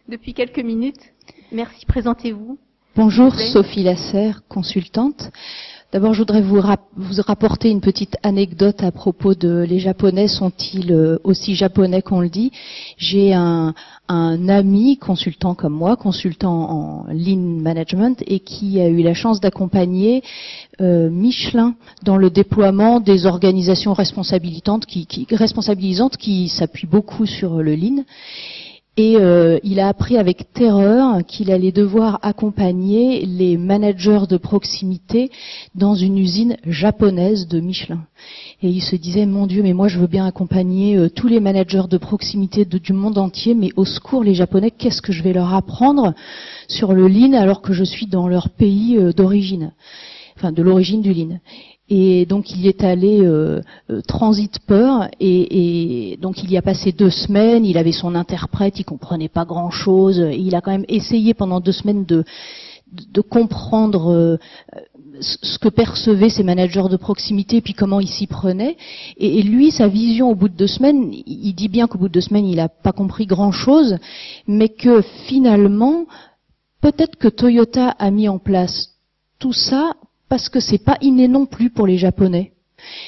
depuis quelques minutes. Merci, présentez-vous. Bonjour, Sophie Lasserre, consultante. D'abord, je voudrais vous rapporter une petite anecdote à propos de les Japonais sont-ils aussi japonais qu'on le dit. J'ai un ami consultant comme moi, consultant en lean management et qui a eu la chance d'accompagner Michelin dans le déploiement des organisations responsabilisantes qui s'appuient beaucoup sur le lean. Et il a appris avec terreur qu'il allait devoir accompagner les managers de proximité dans une usine japonaise de Michelin. Et il se disait, mon Dieu, mais moi je veux bien accompagner tous les managers de proximité du monde entier, mais au secours les Japonais, qu'est-ce que je vais leur apprendre sur le lean alors que je suis dans leur pays d'origine, enfin de l'origine du lean. Et donc il y est allé transit peur et donc il y a passé 2 semaines, il avait son interprète, il comprenait pas grand chose, et il a quand même essayé pendant 2 semaines de comprendre ce que percevaient ces managers de proximité puis comment ils s'y prenaient. Et lui, sa vision au bout de 2 semaines, il dit bien qu'au bout de 2 semaines il n'a pas compris grand chose, mais que finalement peut-être que Toyota a mis en place tout ça parce que c'est pas inné non plus pour les Japonais.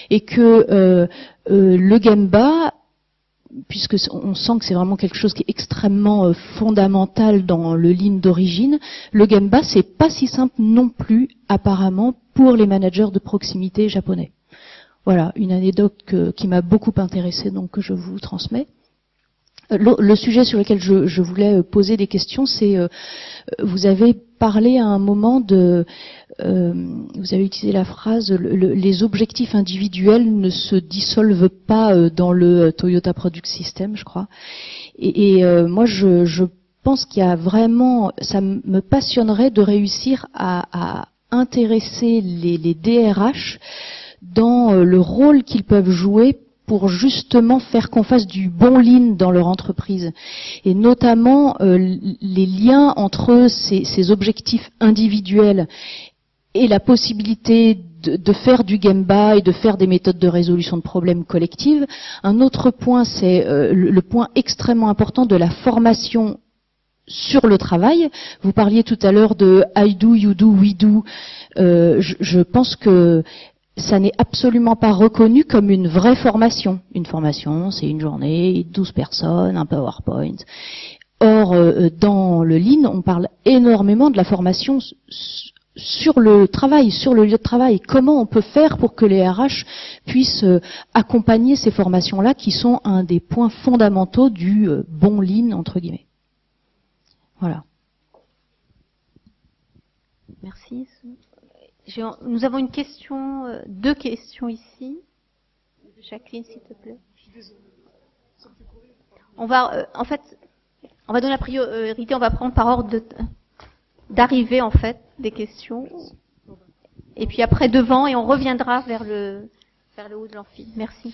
Et que le Gemba, puisque on sent que c'est vraiment quelque chose qui est extrêmement fondamental dans le Lean d'origine, le Gemba, c'est pas si simple non plus, apparemment, pour les managers de proximité japonais. Voilà, une anecdote qui m'a beaucoup intéressée, donc que je vous transmets. Le sujet sur lequel je voulais poser des questions, c'est vous avez parlé à un moment de vous avez utilisé la phrase les objectifs individuels ne se dissolvent pas dans le Toyota Product System, je crois. Et moi je pense qu'il y a vraiment, ça me passionnerait de réussir à intéresser les DRH dans le rôle qu'ils peuvent jouer pour justement faire qu'on fasse du bon lean dans leur entreprise. Et notamment les liens entre ces objectifs individuels et la possibilité de faire du Gemba et de faire des méthodes de résolution de problèmes collectives. Un autre point, c'est le point extrêmement important de la formation sur le travail. Vous parliez tout à l'heure de I do, you do, we do. Je pense que ça n'est absolument pas reconnu comme une vraie formation. Une formation, c'est une journée, 12 personnes, un PowerPoint. Or, dans le Lean, on parle énormément de la formation sur le travail, sur le lieu de travail. Comment on peut faire pour que les RH puissent accompagner ces formations-là qui sont un des points fondamentaux du bon Lean, entre guillemets. Voilà. Merci. Nous avons une question, deux questions ici. Jacqueline, s'il te plaît. On va, en fait, on va donner la priorité, on va prendre par ordre d'arrivée, en fait, des questions. Et puis après, devant, et on reviendra vers le haut de l'amphi. Merci.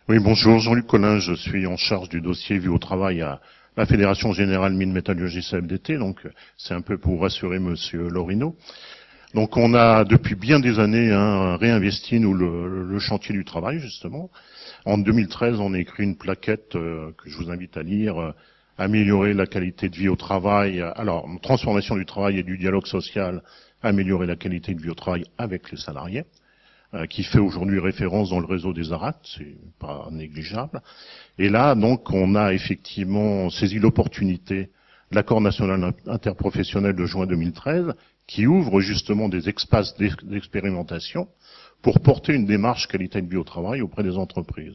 Oui, bonjour, Jean-Luc Collin, je suis en charge du dossier Vie au travail à la Fédération Générale Mines Métallurgie CFDT, donc c'est un peu pour rassurer Monsieur Lorino. Donc on a depuis bien des années réinvesti nous le chantier du travail justement. En 2013, on a écrit une plaquette que je vous invite à lire, améliorer la qualité de vie au travail. Alors transformation du travail et du dialogue social, améliorer la qualité de vie au travail avec les salariés, qui fait aujourd'hui référence dans le réseau des ARAT, c'est pas négligeable. Et là donc on a effectivement saisi l'opportunité de l'accord national interprofessionnel de juin 2013 qui ouvre justement des espaces d'expérimentation pour porter une démarche qualité de vie au travail auprès des entreprises.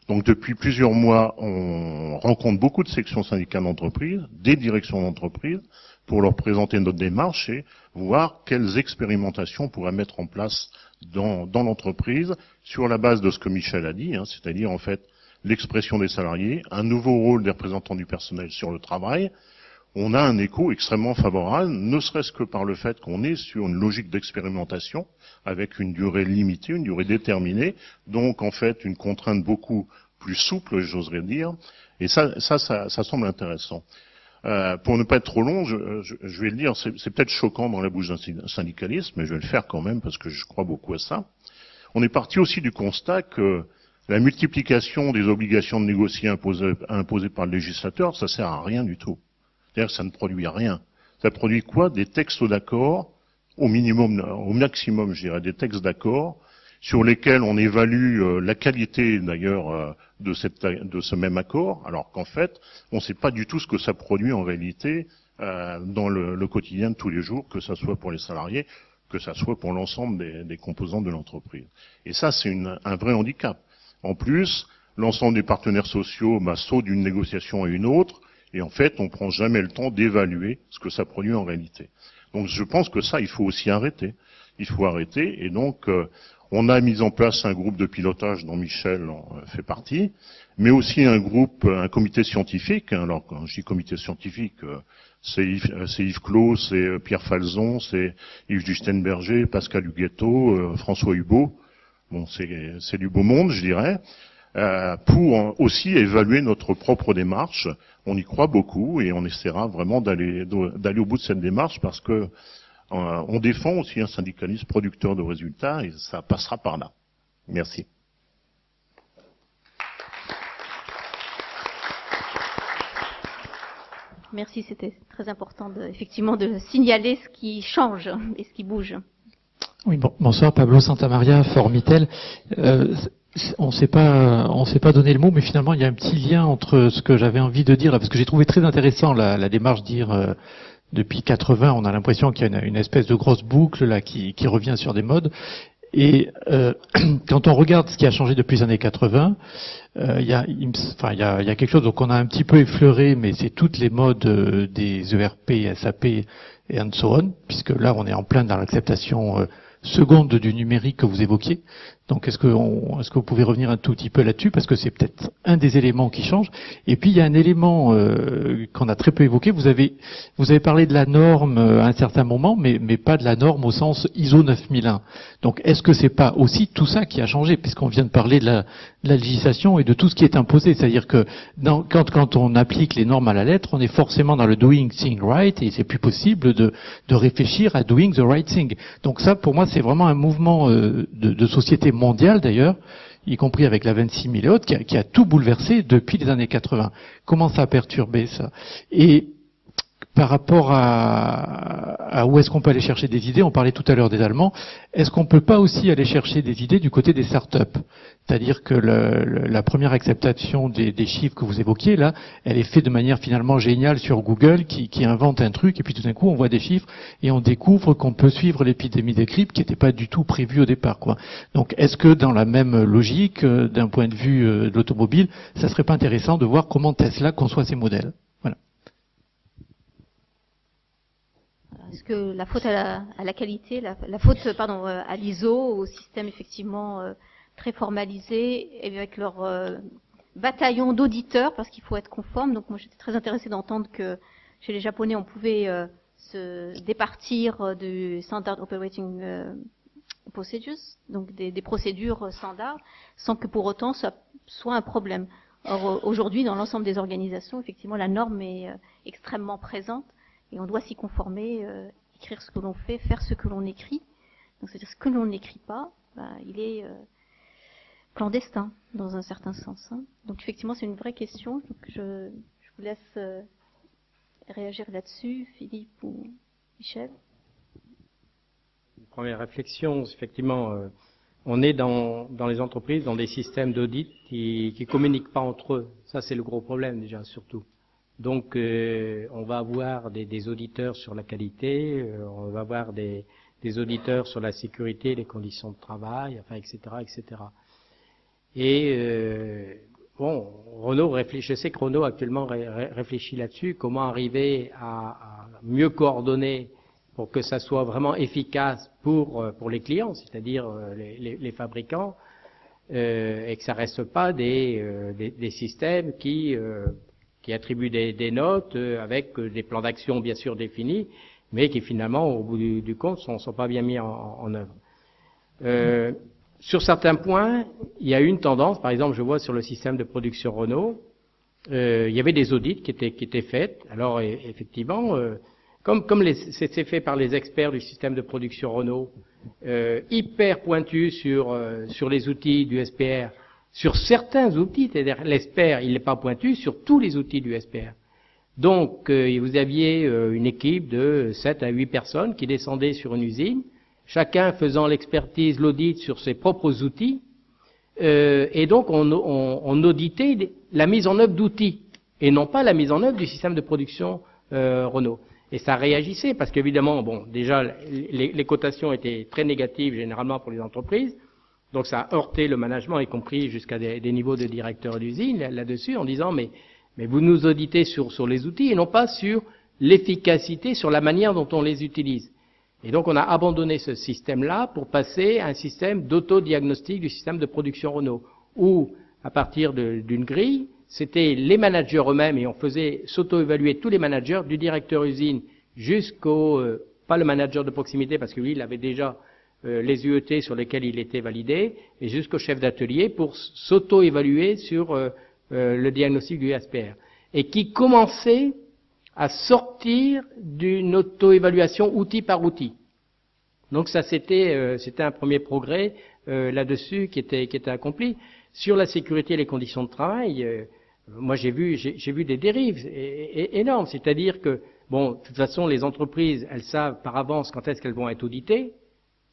Donc depuis plusieurs mois, on rencontre beaucoup de sections syndicales d'entreprise, des directions d'entreprise, pour leur présenter notre démarche et voir quelles expérimentations on pourrait mettre en place dans l'entreprise sur la base de ce que Michel a dit, c'est-à-dire en fait l'expression des salariés, un nouveau rôle des représentants du personnel sur le travail. On a un écho extrêmement favorable, ne serait-ce que par le fait qu'on est sur une logique d'expérimentation avec une durée limitée, une durée déterminée, donc en fait une contrainte beaucoup plus souple, j'oserais dire, et ça semble intéressant. Pour ne pas être trop long, je vais le dire, c'est peut-être choquant dans la bouche d'un syndicaliste, mais je vais le faire quand même parce que je crois beaucoup à ça. On est parti aussi du constat que la multiplication des obligations de négocier imposées par le législateur, ça sert à rien du tout. C'est-à-dire que ça ne produit rien. Ça produit quoi? Des textes d'accord, au minimum, au maximum, je dirais, des textes d'accord, sur lesquels on évalue la qualité d'ailleurs de ce même accord, alors qu'en fait, on ne sait pas du tout ce que ça produit en réalité dans le quotidien de tous les jours, que ça soit pour les salariés, que ça soit pour l'ensemble des composants de l'entreprise. Et ça, c'est un vrai handicap. En plus, l'ensemble des partenaires sociaux sautent d'une négociation à une autre, et en fait, on prend jamais le temps d'évaluer ce que ça produit en réalité. Donc je pense que ça, il faut aussi arrêter. Il faut arrêter, et donc on a mis en place un groupe de pilotage dont Michel en fait partie, mais aussi un comité scientifique. Alors quand je dis comité scientifique, c'est Yves Clos, c'est Pierre Falzon, c'est Yves Justenberger, Pascal Huguetto, François Hubault. Bon, c'est du beau monde, je dirais. Pour aussi évaluer notre propre démarche. On y croit beaucoup et on essaiera vraiment d'aller au bout de cette démarche parce que on défend aussi un syndicalisme producteur de résultats et ça passera par là. Merci. Merci, c'était très important effectivement de signaler ce qui change et ce qui bouge. Oui, bonsoir, Pablo Santamaria, Formitel. On s'est pas donné le mot, mais finalement il y a un petit lien entre ce que j'avais envie de dire là, parce que j'ai trouvé très intéressant la démarche de dire depuis 80, on a l'impression qu'il y a une espèce de grosse boucle là qui revient sur des modes. Et quand on regarde ce qui a changé depuis les années 80, il y a quelque chose qu'on a un petit peu effleuré, mais c'est toutes les modes des ERP, SAP et so on, puisque là on est en plein dans l'acceptation seconde du numérique que vous évoquiez. Donc est-ce que vous pouvez revenir un tout petit peu là-dessus, parce que c'est peut-être un des éléments qui change. Et puis il y a un élément qu'on a très peu évoqué. Vous avez parlé de la norme à un certain moment, mais pas de la norme au sens ISO 9001. Donc est-ce que c'est pas aussi tout ça qui a changé, puisqu'on vient de parler de la législation et de tout ce qui est imposé. C'est-à-dire que quand on applique les normes à la lettre, on est forcément dans le doing thing right, et c'est plus possible de réfléchir à doing the right thing. Donc ça, pour moi, c'est vraiment un mouvement de société mondiale d'ailleurs, y compris avec la 26000 et autres, qui a tout bouleversé depuis les années 80. Comment ça a perturbé ça? Et par rapport à où est-ce qu'on peut aller chercher des idées, on parlait tout à l'heure des Allemands, est-ce qu'on peut pas aussi aller chercher des idées du côté des startups? C'est-à-dire que la première acceptation des chiffres que vous évoquiez là, elle est faite de manière finalement géniale sur Google, qui invente un truc, et puis tout d'un coup on voit des chiffres et on découvre qu'on peut suivre l'épidémie des grippes qui n'était pas du tout prévue au départ, quoi. Donc est-ce que dans la même logique, d'un point de vue de l'automobile, ça serait pas intéressant de voir comment Tesla conçoit ses modèles? Est-ce que la faute à la qualité, la faute à l'ISO, au système effectivement très formalisé, et avec leur bataillon d'auditeurs, parce qu'il faut être conforme. Donc moi j'étais très intéressée d'entendre que chez les Japonais on pouvait se départir du Standard Operating Procedures, donc des procédures standards, sans que pour autant ça soit un problème. Or aujourd'hui dans l'ensemble des organisations, effectivement la norme est extrêmement présente. Et on doit s'y conformer, écrire ce que l'on fait, faire ce que l'on écrit. Donc c'est-à-dire ce que l'on n'écrit pas, il est clandestin dans un certain sens. Hein. Donc effectivement c'est une vraie question. Donc je vous laisse réagir là-dessus, Philippe ou Michel. Une première réflexion, effectivement, on est dans les entreprises, dans des systèmes d'audit qui communiquent pas entre eux. Ça c'est le gros problème déjà surtout. Donc, on va avoir des auditeurs sur la qualité, on va avoir des auditeurs sur la sécurité, les conditions de travail, enfin, etc., etc. Et bon, Renault je sais que Renault actuellement réfléchit là-dessus, comment arriver à mieux coordonner pour que ça soit vraiment efficace pour les clients, c'est-à-dire les fabricants, et que ça reste pas des systèmes qui attribuent des notes avec des plans d'action bien sûr définis, mais qui finalement, au bout du compte, sont pas bien mis en œuvre. Sur certains points, il y a une tendance, par exemple, je vois sur le système de production Renault, il y avait des audits qui étaient faits. Alors effectivement, comme c'est fait par les experts du système de production Renault, hyper pointus sur les outils du SPR. Sur certains outils, c'est-à-dire l'ESPER, il n'est pas pointu sur tous les outils du SPR. Donc, vous aviez une équipe de 7 à 8 personnes qui descendaient sur une usine, chacun faisant l'expertise, l'audit sur ses propres outils, et donc on auditait la mise en œuvre d'outils, et non pas la mise en œuvre du système de production Renault. Et ça réagissait, parce qu'évidemment, bon, déjà, les cotations étaient très négatives généralement pour les entreprises. Donc ça a heurté le management, y compris jusqu'à des niveaux de directeur d'usine là-dessus, en disant mais vous nous auditez sur les outils et non pas sur l'efficacité, sur la manière dont on les utilise. Et donc on a abandonné ce système-là pour passer à un système d'autodiagnostic du système de production Renault, où à partir d'une grille, c'était les managers eux-mêmes, et on faisait s'auto-évaluer tous les managers, du directeur usine jusqu'au, pas le manager de proximité, parce que lui il avait déjà les UET sur lesquels il était validé, et jusqu'au chef d'atelier pour s'auto-évaluer sur le diagnostic du SPR. Et qui commençait à sortir d'une auto-évaluation outil par outil. Donc ça c'était un premier progrès là-dessus qui était accompli. Sur la sécurité et les conditions de travail, moi j'ai vu des dérives énormes, c'est-à-dire que bon, de toute façon les entreprises elles savent par avance quand est-ce qu'elles vont être auditées.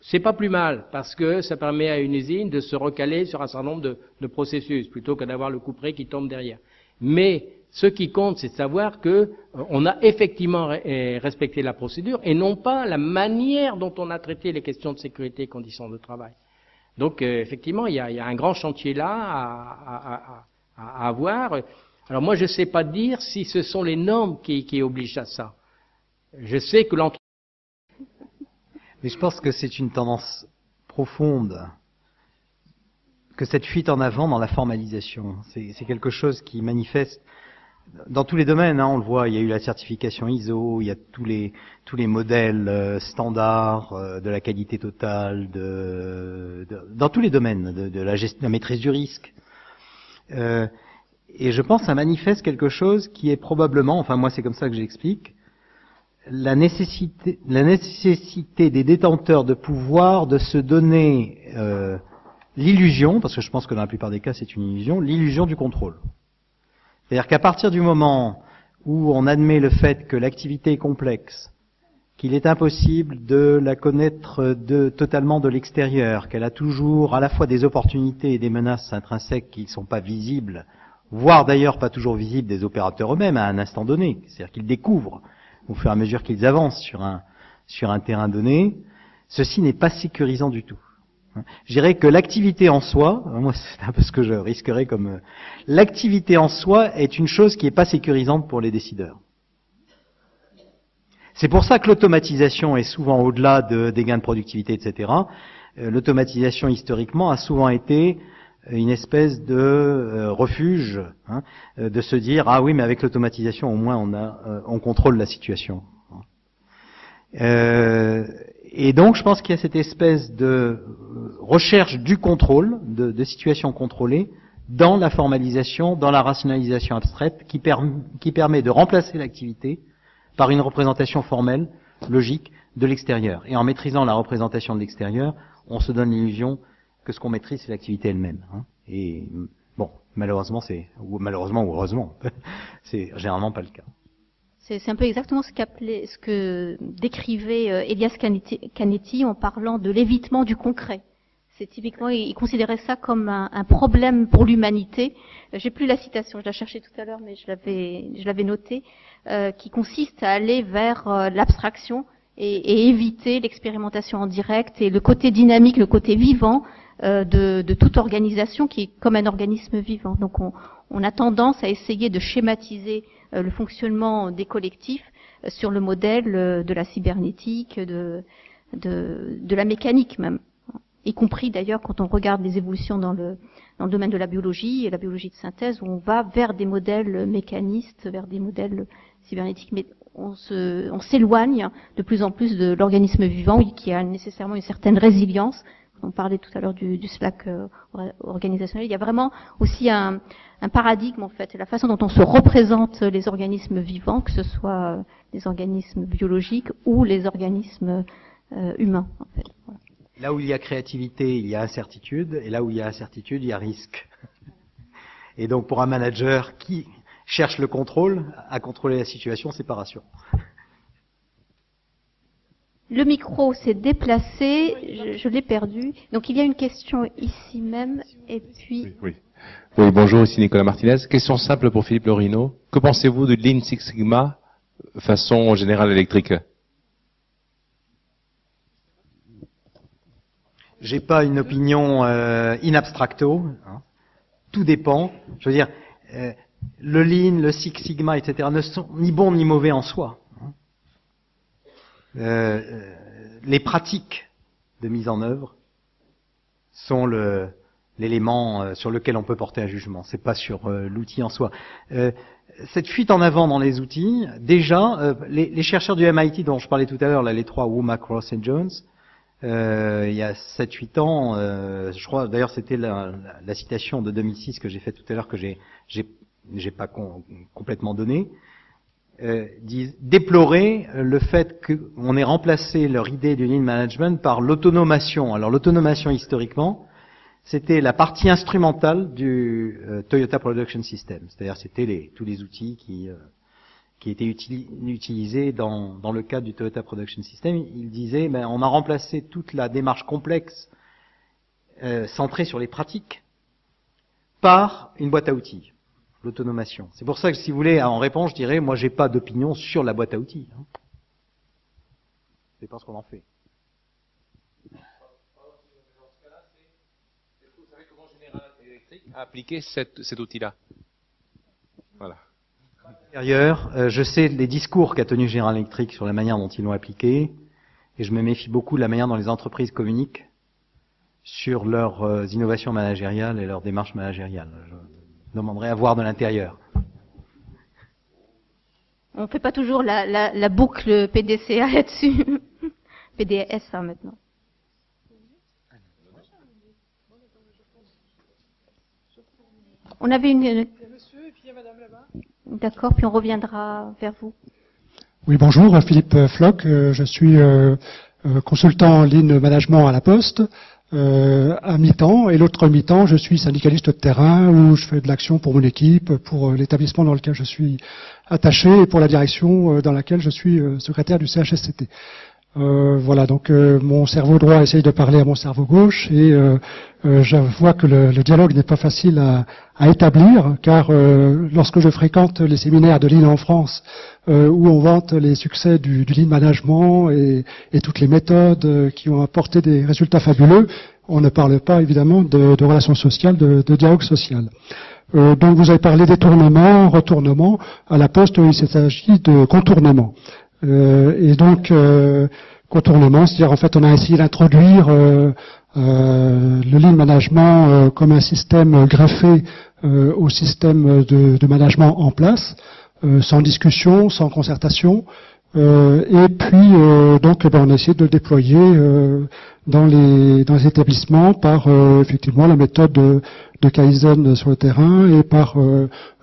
c'est pas plus mal, parce que ça permet à une usine de se recaler sur un certain nombre de processus, plutôt que d'avoir le couperet qui tombe derrière. Mais ce qui compte, c'est de savoir que on a effectivement respecté la procédure, et non pas la manière dont on a traité les questions de sécurité et conditions de travail. Donc, effectivement, il y a un grand chantier là à avoir. Alors moi, je ne sais pas dire si ce sont les normes qui obligent à ça. Je sais que Mais je pense que c'est une tendance profonde, que cette fuite en avant dans la formalisation. C'est quelque chose qui manifeste dans tous les domaines, hein, on le voit, il y a eu la certification ISO, il y a tous les modèles standards de la qualité totale, dans tous les domaines, de la maîtrise du risque. Et je pense que ça manifeste quelque chose qui est probablement, enfin moi c'est comme ça que j'explique, la nécessité des détenteurs de pouvoir de se donner l'illusion, parce que je pense que dans la plupart des cas c'est une illusion, l'illusion du contrôle. C'est-à-dire qu'à partir du moment où on admet le fait que l'activité est complexe, qu'il est impossible de la connaître totalement de l'extérieur, qu'elle a toujours à la fois des opportunités et des menaces intrinsèques qui ne sont pas visibles, voire d'ailleurs pas toujours visibles des opérateurs eux-mêmes à un instant donné, c'est-à-dire qu'ils découvrent au fur et à mesure qu'ils avancent sur un terrain donné, ceci n'est pas sécurisant du tout. Je dirais que l'activité en soi, moi c'est un peu ce que je risquerais comme... l'activité en soi est une chose qui n'est pas sécurisante pour les décideurs. C'est pour ça que l'automatisation est souvent au-delà des gains de productivité, etc. L'automatisation historiquement a souvent été une espèce de refuge, hein, de se dire ah oui mais avec l'automatisation au moins on contrôle la situation. Et donc je pense qu'il y a cette espèce de recherche du contrôle, de situation contrôlée, dans la formalisation, dans la rationalisation abstraite, qui permet de remplacer l'activité par une représentation formelle, logique, de l'extérieur. Et en maîtrisant la représentation de l'extérieur, on se donne l'illusion que ce qu'on maîtrise, c'est l'activité elle-même. Hein. Et bon, malheureusement ou heureusement, c'est généralement pas le cas. C'est un peu exactement ce que décrivait Elias Canetti en parlant de l'évitement du concret. C'est typiquement, il considérait ça comme un problème pour l'humanité. J'ai plus la citation, je la cherchais tout à l'heure, mais je l'avais notée, qui consiste à aller vers l'abstraction et éviter l'expérimentation en direct et le côté dynamique, le côté vivant de toute organisation qui est comme un organisme vivant. Donc on a tendance à essayer de schématiser le fonctionnement des collectifs sur le modèle de la cybernétique, de la mécanique même, y compris d'ailleurs quand on regarde les évolutions dans le domaine de la biologie et la biologie de synthèse, où on va vers des modèles mécanistes, vers des modèles cybernétiques, mais on s'éloigne de plus en plus de l'organisme vivant qui a nécessairement une certaine résilience. On parlait tout à l'heure du Slack organisationnel. Il y a vraiment aussi un paradigme en fait, la façon dont on se représente les organismes vivants, que ce soit les organismes biologiques ou les organismes humains. En fait. Voilà. Là où il y a créativité, il y a incertitude, et là où il y a incertitude, il y a risque. Et donc pour un manager qui cherche le contrôle, à contrôler la situation, c'est pas rassurant. Le micro s'est déplacé, je l'ai perdu. Donc il y a une question ici même, et puis... Oui, bonjour, ici Nicolas Martinez. Question simple pour Philippe Lorino. Que pensez-vous de Lean Six Sigma façon General Electric? J'ai pas une opinion in abstracto. Hein. Tout dépend. Je veux dire, le Lean, le Six Sigma, etc. ne sont ni bons ni mauvais en soi. Les pratiques de mise en œuvre sont l'élément sur lequel on peut porter un jugement. C'est pas sur l'outil en soi. Cette fuite en avant dans les outils, déjà, les chercheurs du MIT dont je parlais tout à l'heure, là, les trois Womack, Ross et Jones, il y a 7-8 ans, je crois, d'ailleurs c'était la citation de 2006 que j'ai faite tout à l'heure que j'ai pas complètement donnée, déplorer le fait qu'on ait remplacé leur idée du lean management par l'autonomation. Alors l'autonomation historiquement, c'était la partie instrumentale du Toyota Production System, c'est-à-dire c'était tous les outils qui était utilisé dans le cadre du Toyota Production System. Il disait, on a remplacé toute la démarche complexe centrée sur les pratiques par une boîte à outils, l'autonomation. C'est pour ça que, si vous voulez, en réponse, je dirais, moi, j'ai pas d'opinion sur la boîte à outils. C'est pas ce qu'on en fait. Vous savez comment General Electric a appliqué cet outil-là? Voilà. Je sais les discours qu'a tenu General Electric sur la manière dont ils l'ont appliqué, et je me méfie beaucoup de la manière dont les entreprises communiquent sur leurs innovations managériales et leurs démarches managériales. Je demanderai à voir de l'intérieur. On ne fait pas toujours la boucle PDCA là-dessus. PDS maintenant. On avait une... D'accord, puis on reviendra vers vous. Oui, bonjour, Philippe Floch. Je suis consultant en ligne management à la Poste à mi-temps, et l'autre mi-temps, je suis syndicaliste de terrain où je fais de l'action pour mon équipe, pour l'établissement dans lequel je suis attaché et pour la direction dans laquelle je suis secrétaire du CHSCT. Voilà, donc mon cerveau droit essaye de parler à mon cerveau gauche, et je vois que le dialogue n'est pas facile à établir, car lorsque je fréquente les séminaires de Lean en France, où on vante les succès du Lean Management et toutes les méthodes qui ont apporté des résultats fabuleux, on ne parle pas évidemment de relations sociales, de dialogue social. Donc vous avez parlé détournement, retournement. À la Poste, il s'agit de contournement. Et donc contournement, c'est-à-dire en fait on a essayé d'introduire le Lean Management comme un système greffé au système de management en place, sans discussion, sans concertation, et puis donc on a essayé de le déployer dans les établissements par effectivement la méthode de Kaizen sur le terrain et par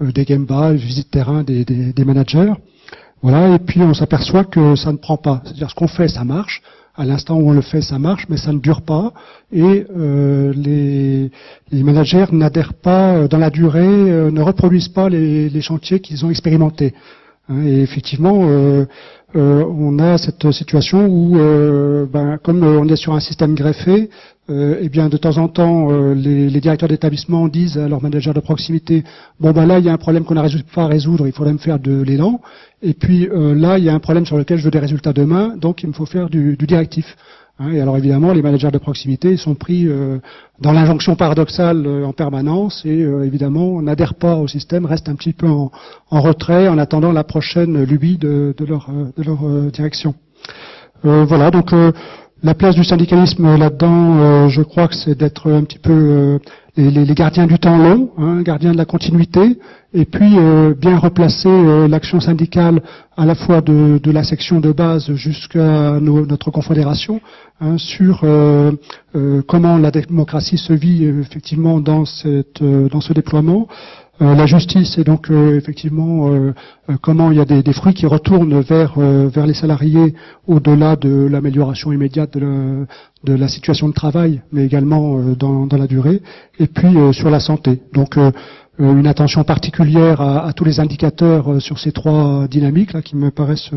des Gemba, visite terrain des managers. Voilà, et puis on s'aperçoit que ça ne prend pas. C'est-à-dire ce qu'on fait, ça marche. À l'instant où on le fait, ça marche, mais ça ne dure pas. Et les managers n'adhèrent pas dans la durée, ne reproduisent pas les chantiers qu'ils ont expérimentés. Et effectivement, on a cette situation où, comme on est sur un système greffé, eh bien de temps en temps, les directeurs d'établissement disent à leurs managers de proximité, bon là il y a un problème qu'on n'arrive pas à résoudre, il faudrait me faire de l'élan. Et puis là il y a un problème sur lequel je veux des résultats demain, donc il me faut faire du directif. Et alors évidemment, les managers de proximité sont pris dans l'injonction paradoxale en permanence, et évidemment, on n'adhère pas au système, reste un petit peu en retrait en attendant la prochaine lubie de leur direction. Voilà, donc la place du syndicalisme là-dedans, je crois que c'est d'être un petit peu les gardiens du temps long, gardiens de la continuité, et puis bien replacer l'action syndicale à la fois de la section de base jusqu'à notre confédération, sur comment la démocratie se vit effectivement dans ce déploiement. La justice, et donc effectivement comment il y a des fruits qui retournent vers les salariés au-delà de l'amélioration immédiate de la situation de travail, mais également dans la durée, et puis sur la santé. Donc une attention particulière à tous les indicateurs sur ces trois dynamiques là qui me paraissent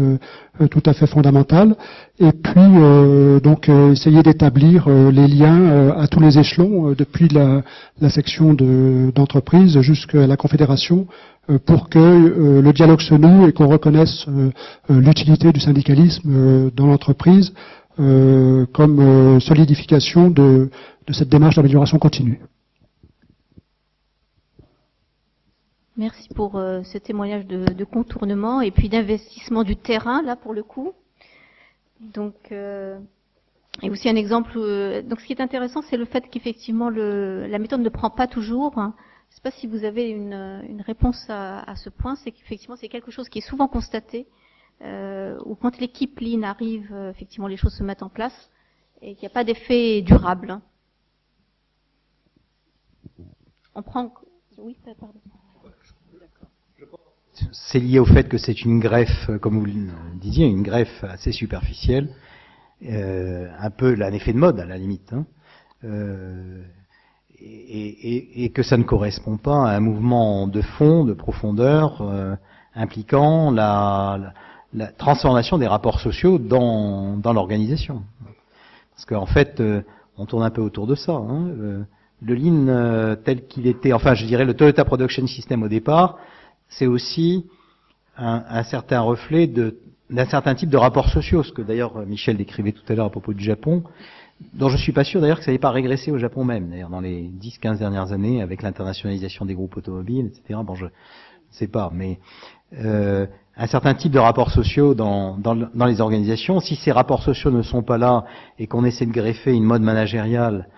tout à fait fondamentales, et puis donc essayer d'établir les liens à tous les échelons, depuis la section d'entreprise jusqu'à la confédération, pour que le dialogue se noue et qu'on reconnaisse l'utilité du syndicalisme dans l'entreprise comme solidification de cette démarche d'amélioration continue. Merci pour ce témoignage de contournement et puis d'investissement du terrain, là, pour le coup. Donc, et aussi un exemple. Donc, ce qui est intéressant, c'est le fait qu'effectivement, la méthode ne prend pas toujours. Je ne sais pas si vous avez une réponse à ce point. C'est qu'effectivement, c'est quelque chose qui est souvent constaté, où quand l'équipe Lean arrive, effectivement, les choses se mettent en place et qu'il n'y a pas d'effet durable. On prend... Oui, pardon. C'est lié au fait que c'est une greffe, comme vous le disiez, une greffe assez superficielle, un peu un effet de mode à la limite, et que ça ne correspond pas à un mouvement de fond, de profondeur, impliquant la transformation des rapports sociaux dans l'organisation. Parce qu'en fait, on tourne un peu autour de ça. Hein. Le Lean tel qu'il était, enfin je dirais le Toyota Production System au départ, c'est aussi un certain reflet d'un certain type de rapports sociaux, ce que d'ailleurs Michel décrivait tout à l'heure à propos du Japon, dont je suis pas sûr d'ailleurs que ça n'ait pas régressé au Japon même, d'ailleurs dans les 10-15 dernières années, avec l'internationalisation des groupes automobiles, etc. Bon, je ne sais pas, mais un certain type de rapports sociaux dans les organisations. Si ces rapports sociaux ne sont pas là et qu'on essaie de greffer une mode managériale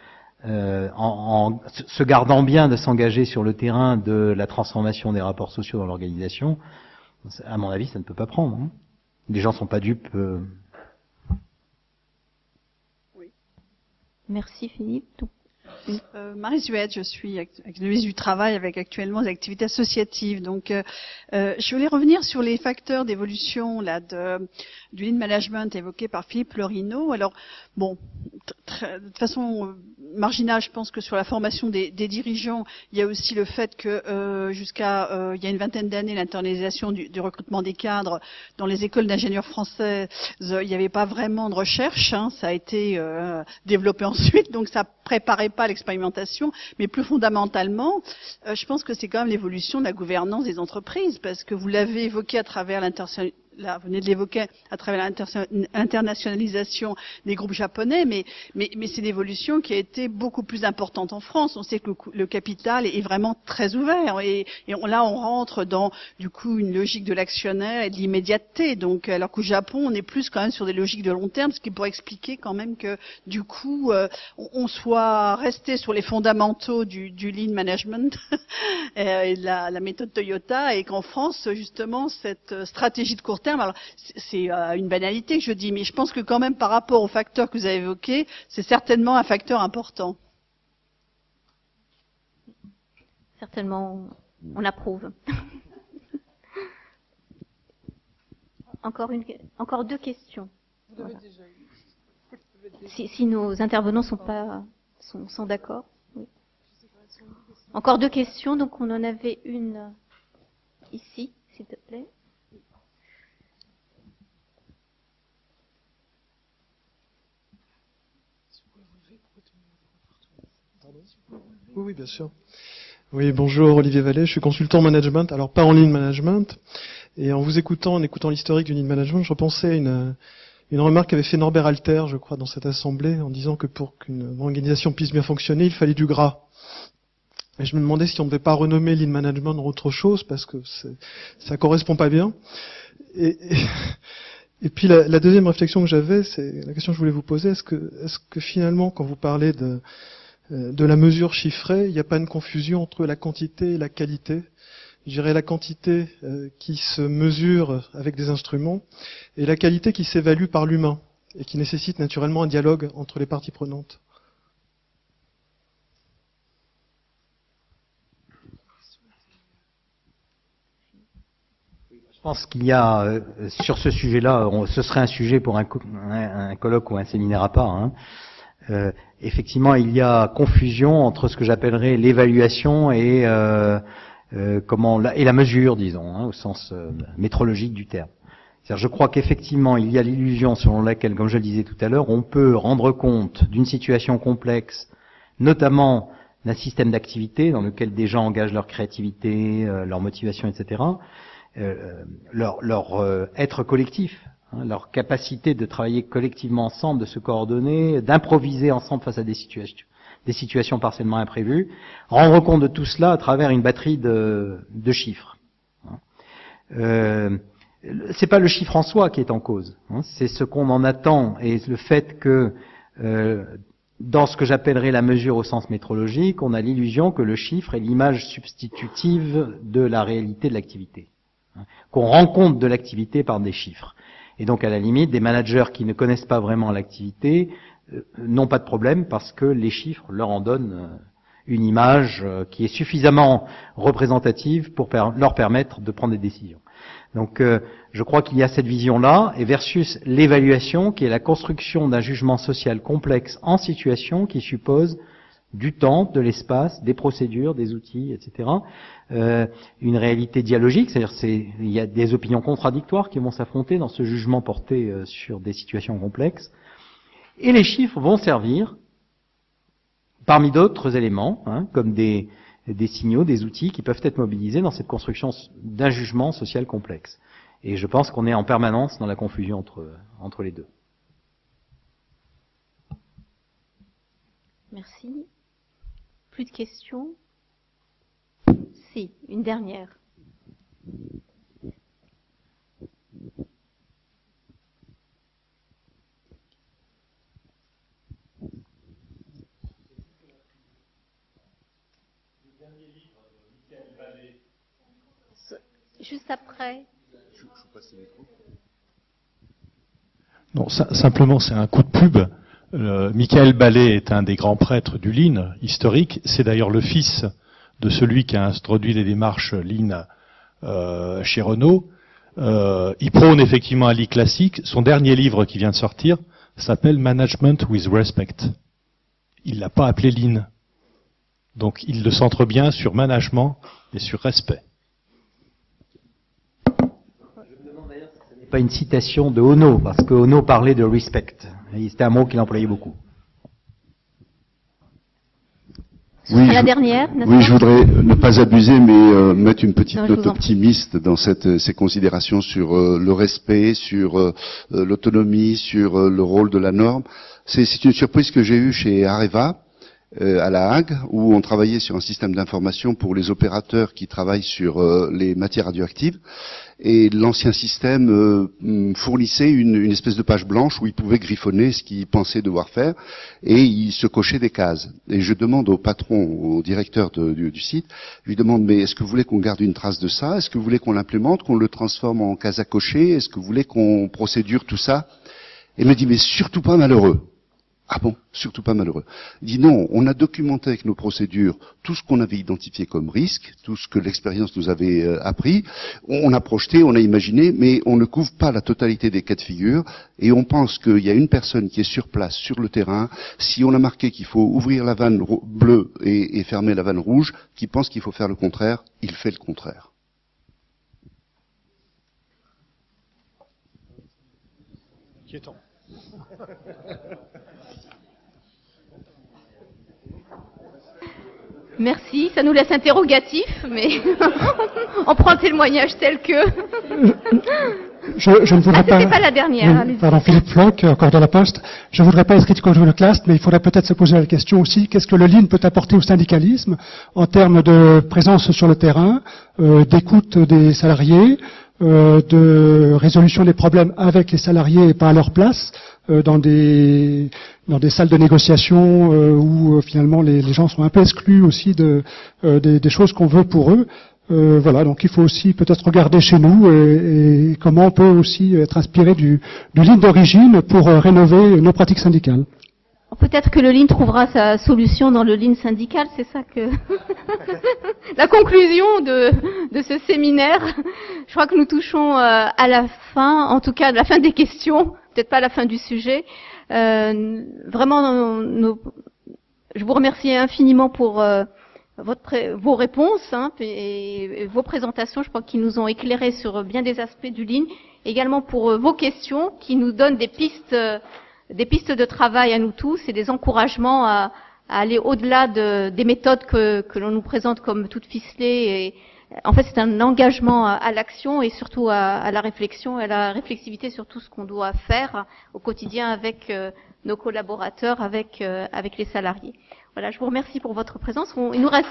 en se gardant bien de s'engager sur le terrain de la transformation des rapports sociaux dans l'organisation, à mon avis, ça ne peut pas prendre. Hein. Les gens ne sont pas dupes. Merci Philippe. Marie Zuette, je suis activiste du travail avec actuellement des activités associatives. Donc, je voulais revenir sur les facteurs d'évolution là du lean management évoqué par Philippe Lorino. Alors, bon, de façon marginale, je pense que sur la formation des dirigeants, il y a aussi le fait que jusqu'à il y a une vingtaine d'années, l'internalisation du recrutement des cadres dans les écoles d'ingénieurs françaises, il n'y avait pas vraiment de recherche. Hein, ça a été développé ensuite, donc ça préparait pas l'expérimentation, mais plus fondamentalement, je pense que c'est quand même l'évolution de la gouvernance des entreprises, parce que vous l'avez évoqué à travers vous venez de l'évoquer à travers l'internationalisation des groupes japonais, mais c'est une évolution qui a été beaucoup plus importante en France. On sait que le capital est vraiment très ouvert et là on rentre dans du coup une logique de l'actionnaire et de l'immédiateté. Donc alors qu'au Japon on est plus quand même sur des logiques de long terme, ce qui pourrait expliquer quand même que du coup on soit resté sur les fondamentaux du lean management et de la méthode Toyota, et qu'en France justement cette stratégie de court terme, alors c'est une banalité que je dis, mais je pense que quand même par rapport aux facteurs que vous avez évoqués, c'est certainement un facteur important. Certainement, on approuve. Encore deux questions. Voilà. Si nos intervenants sont d'accord. Oui. Encore deux questions, donc on en avait une ici, s'il te plaît. Oui, bien sûr. Oui, bonjour, Olivier Vallée, je suis consultant management, alors pas en lean management, et en vous écoutant, en écoutant l'historique du lean management, je repensais à une remarque qu'avait fait Norbert Alter, je crois, dans cette assemblée, en disant que pour qu'une organisation puisse bien fonctionner, il fallait du gras. Et je me demandais si on ne devait pas renommer lean management dans autre chose, parce que ça correspond pas bien. Et puis la deuxième réflexion que j'avais, c'est la question que je voulais vous poser, est-ce que finalement, quand vous parlez de la mesure chiffrée, il n'y a pas une confusion entre la quantité et la qualité? Je dirais la quantité qui se mesure avec des instruments et la qualité qui s'évalue par l'humain et qui nécessite naturellement un dialogue entre les parties prenantes. Je pense qu'il y a, sur ce sujet-là, ce serait un sujet pour un colloque ou un séminaire à part, hein. Effectivement, il y a confusion entre ce que j'appellerais l'évaluation et la mesure, disons, hein, au sens métrologique du terme. C'est-à-dire, je crois qu'effectivement, il y a l'illusion selon laquelle, comme je le disais tout à l'heure, on peut rendre compte d'une situation complexe, notamment d'un système d'activité dans lequel des gens engagent leur créativité, leur motivation, etc., leur être collectif, hein, leur capacité de travailler collectivement ensemble, de se coordonner, d'improviser ensemble face à des situations partiellement imprévues, rendre compte de tout cela à travers une batterie de chiffres. C'est pas le chiffre en soi qui est en cause, hein, c'est ce qu'on en attend et le fait que dans ce que j'appellerais la mesure au sens métrologique, on a l'illusion que le chiffre est l'image substitutive de la réalité de l'activité, hein, qu'on rend compte de l'activité par des chiffres. Et donc à la limite, des managers qui ne connaissent pas vraiment l'activité n'ont pas de problème parce que les chiffres leur en donnent une image qui est suffisamment représentative pour leur permettre de prendre des décisions. Donc je crois qu'il y a cette vision-là, et versus l'évaluation qui est la construction d'un jugement social complexe en situation qui suppose du temps, de l'espace, des procédures, des outils, etc. Une réalité dialogique, c'est-à-dire il y a des opinions contradictoires qui vont s'affronter dans ce jugement porté sur des situations complexes. Et les chiffres vont servir, parmi d'autres éléments, comme des signaux, des outils qui peuvent être mobilisés dans cette construction d'un jugement social complexe. Et je pense qu'on est en permanence dans la confusion entre les deux. Merci. Plus de questions? Si, une dernière. Juste après. Non, simplement, c'est un coup de pub. Michael Ballet est un des grands prêtres du Lean historique. C'est d'ailleurs le fils de celui qui a introduit les démarches Lean chez Renault. Il prône effectivement un Lean classique. Son dernier livre qui vient de sortir s'appelle Management with Respect. Il l'a pas appelé Lean. Donc il le centre bien sur management et sur respect. Pas une citation de Ono, parce que Ono parlait de respect. C'était un mot qu'il employait beaucoup. Oui, la dernière, oui, je voudrais ne pas abuser, mais mettre une petite note optimiste dans ces considérations sur le respect, sur l'autonomie, sur le rôle de la norme. C'est une surprise que j'ai eue chez Areva, à La Hague, où on travaillait sur un système d'information pour les opérateurs qui travaillent sur les matières radioactives. Et l'ancien système fournissait une espèce de page blanche où ils pouvaient griffonner ce qu'ils pensaient devoir faire, et ils se cochaient des cases. Et je demande au patron, au directeur du site, je lui demande, mais est-ce que vous voulez qu'on garde une trace de ça? Est-ce que vous voulez qu'on l'implémente, qu'on le transforme en case à cocher? Est-ce que vous voulez qu'on procédure tout ça? Et il me dit, mais surtout pas malheureux. Ah bon, surtout pas malheureux. Il dit non, on a documenté avec nos procédures tout ce qu'on avait identifié comme risque, tout ce que l'expérience nous avait appris, on a projeté, on a imaginé, mais on ne couvre pas la totalité des cas de figure, et on pense qu'il y a une personne qui est sur place, sur le terrain, si on a marqué qu'il faut ouvrir la vanne bleue et fermer la vanne rouge, qui pense qu'il faut faire le contraire, il fait le contraire. Inquiétant. Merci, ça nous laisse interrogatif, mais on prend le témoignage tel que. Je ne voudrais c'était pas la dernière. Oui, pardon, Philippe Floch, encore de la Poste. Je ne voudrais pas être iconoclaste, mais il faudrait peut-être se poser la question aussi, qu'est-ce que le Lean peut apporter au syndicalisme en termes de présence sur le terrain, d'écoute des salariés, de résolution des problèmes avec les salariés et pas à leur place, dans des salles de négociation où finalement les gens sont un peu exclus aussi des choses qu'on veut pour eux. Voilà, donc il faut aussi peut-être regarder chez nous et comment on peut aussi être inspiré du Lean d'origine pour rénover nos pratiques syndicales. Peut-être que le Lean trouvera sa solution dans le Lean syndical, c'est ça que la conclusion de ce séminaire. Je crois que nous touchons à la fin, en tout cas à la fin des questions, peut-être pas à la fin du sujet. Vraiment, je vous remercie infiniment pour vos réponses et vos présentations. Je crois qu'ils nous ont éclairés sur bien des aspects du Lean. Également pour vos questions qui nous donnent des pistes de travail à nous tous et des encouragements à aller au-delà des méthodes que l'on nous présente comme toutes ficelées. Et, en fait, c'est un engagement à l'action et surtout à la réflexion et à la réflexivité sur tout ce qu'on doit faire au quotidien avec nos collaborateurs, avec les salariés. Voilà, je vous remercie pour votre présence. Il nous reste